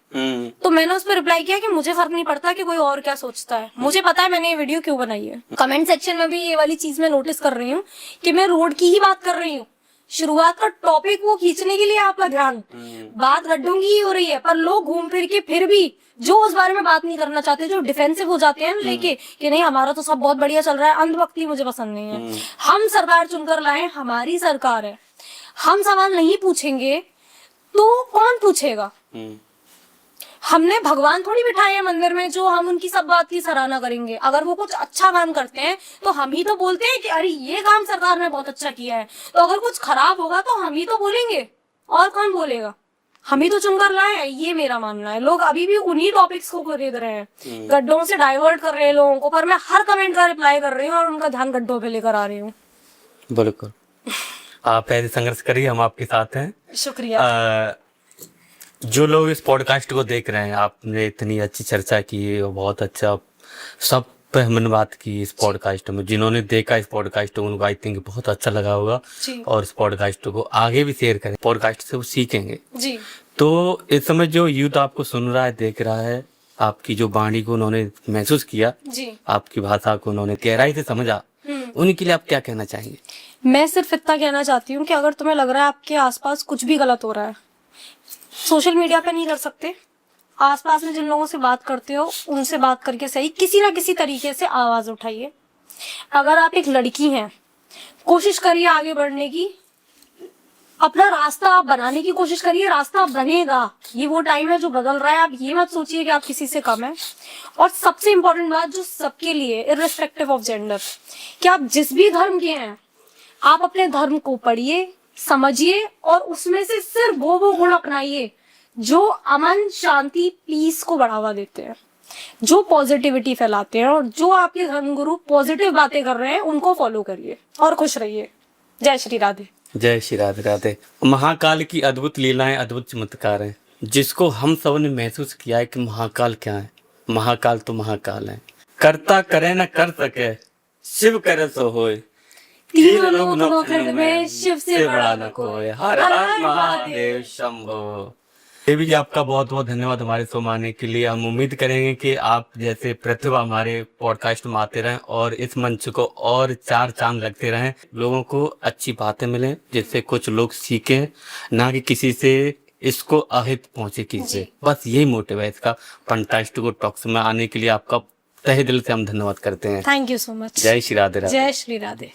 तो मैंने उस पर रिप्लाई किया कि मुझे फर्क नहीं पड़ता कि कोई और क्या सोचता है, मुझे पता है मैंने ये वीडियो क्यों बनाई है। कमेंट सेक्शन में भी ये वाली चीज मैं नोटिस कर रही हूँ कि मैं रोड की ही बात कर रही हूँ, शुरुआत का टॉपिक वो खींचने के लिए आपका ध्यान, बात गड्ढों की ही हो रही है, पर लोग घूम फिर के फिर भी जो उस बारे में बात नहीं करना चाहते, जो डिफेंसिव हो जाते हैं लेके कि नहीं हमारा तो सब बहुत बढ़िया चल रहा है, अंधभक्ति मुझे पसंद नहीं है। हम सरकार चुनकर लाए, हमारी सरकार है, हम सवाल नहीं पूछेंगे तो कौन पूछेगा। हमने भगवान थोड़ी बिठाए हैं मंदिर में जो हम उनकी सब बात की सराहना करेंगे। अगर वो कुछ अच्छा काम करते हैं तो हम ही तो बोलते हैं कि अरे ये काम सरकार ने बहुत अच्छा किया है, तो अगर कुछ खराब होगा तो हम ही तो बोलेंगे, और कौन बोलेगा। हम ही तो चुनकर लाए हैं, ये मेरा मानना है। लोग अभी भी उन्हीं टॉपिक्स को खरीद रहे हैं, गड्ढों से डाइवर्ट कर रहे हैं लोगों को, पर मैं हर कमेंट का रिप्लाई कर रही हूँ और उनका ध्यान गड्ढों पे लेकर आ रही हूँ। बिल्कुल, आप ऐसे संघर्ष करिए, हम आपके साथ हैं। शुक्रिया। जो लोग इस पॉडकास्ट को देख रहे हैं, आपने इतनी अच्छी चर्चा की है और बहुत अच्छा सब पे हमने बात की इस पॉडकास्ट में। जिन्होंने देखा इस पॉडकास्ट को उनको आई थिंक बहुत अच्छा लगा होगा, और इस पॉडकास्ट को आगे भी शेयर करें, पॉडकास्ट से वो सीखेंगे जी। तो इस समय जो यूथ आपको सुन रहा है, देख रहा है, आपकी जो वाणी को उन्होंने महसूस किया, जी। आपकी भाषा को उन्होंने गहराई से समझा, उनके लिए आप क्या कहना चाहेंगे? मैं सिर्फ इतना कहना चाहती हूँ कि अगर तुम्हें लग रहा है आपके आसपास कुछ भी गलत हो रहा है, सोशल मीडिया पे नहीं कर सकते, आसपास में जिन लोगों से बात करते हो उनसे बात करके सही किसी ना किसी तरीके से आवाज उठाइए। अगर आप एक लड़की हैं, कोशिश करिए आगे बढ़ने की, अपना रास्ता आप बनाने की कोशिश करिए, रास्ता बनेगा। ये वो टाइम है जो बदल रहा है, आप ये मत सोचिए कि आप किसी से कम है। और सबसे इम्पोर्टेंट बात जो सबके लिए इर्रिस्पेक्टिव ऑफ जेंडर, कि आप जिस भी धर्म के हैं, आप अपने धर्म को पढ़िए, समझिए और उसमें से सिर्फ वो गुण अपनाइए जो अमन, शांति, पीस को बढ़ावा देते हैं, जो पॉजिटिविटी फैलाते हैं, और जो आपके धर्मगुरु पॉजिटिव बातें कर रहे हैं उनको फॉलो करिए और खुश रहिए। जय श्री राधे। जय श्री राधे राधे। महाकाल की अद्भुत लीलाएं, अद्भुत चमत्कार हैं, जिसको हम सब ने महसूस किया है कि महाकाल क्या है। महाकाल तो महाकाल है, करता करे न कर सके, शिव करे सो होए, तीनों लोग नौखंड में शिव से बड़ा न कोई। हर हर महादेव शंभो। देवी जी, आपका बहुत बहुत धन्यवाद हमारे शो में आने के लिए। हम उम्मीद करेंगे कि आप जैसे प्रतिभा हमारे पॉडकास्ट में आते रहें और इस मंच को और चार चांद लगते रहें, लोगों को अच्छी बातें मिलें जिससे कुछ लोग सीखें, ना कि किसी से इसको अहित पहुंचे किसी से। बस यही मोटिव है इसका। फंटास्टिको टॉक्स में आने के लिए आपका तहे दिल से हम धन्यवाद करते हैं। Thank you so much. जय श्री राधे राधे। जय श्री राधे।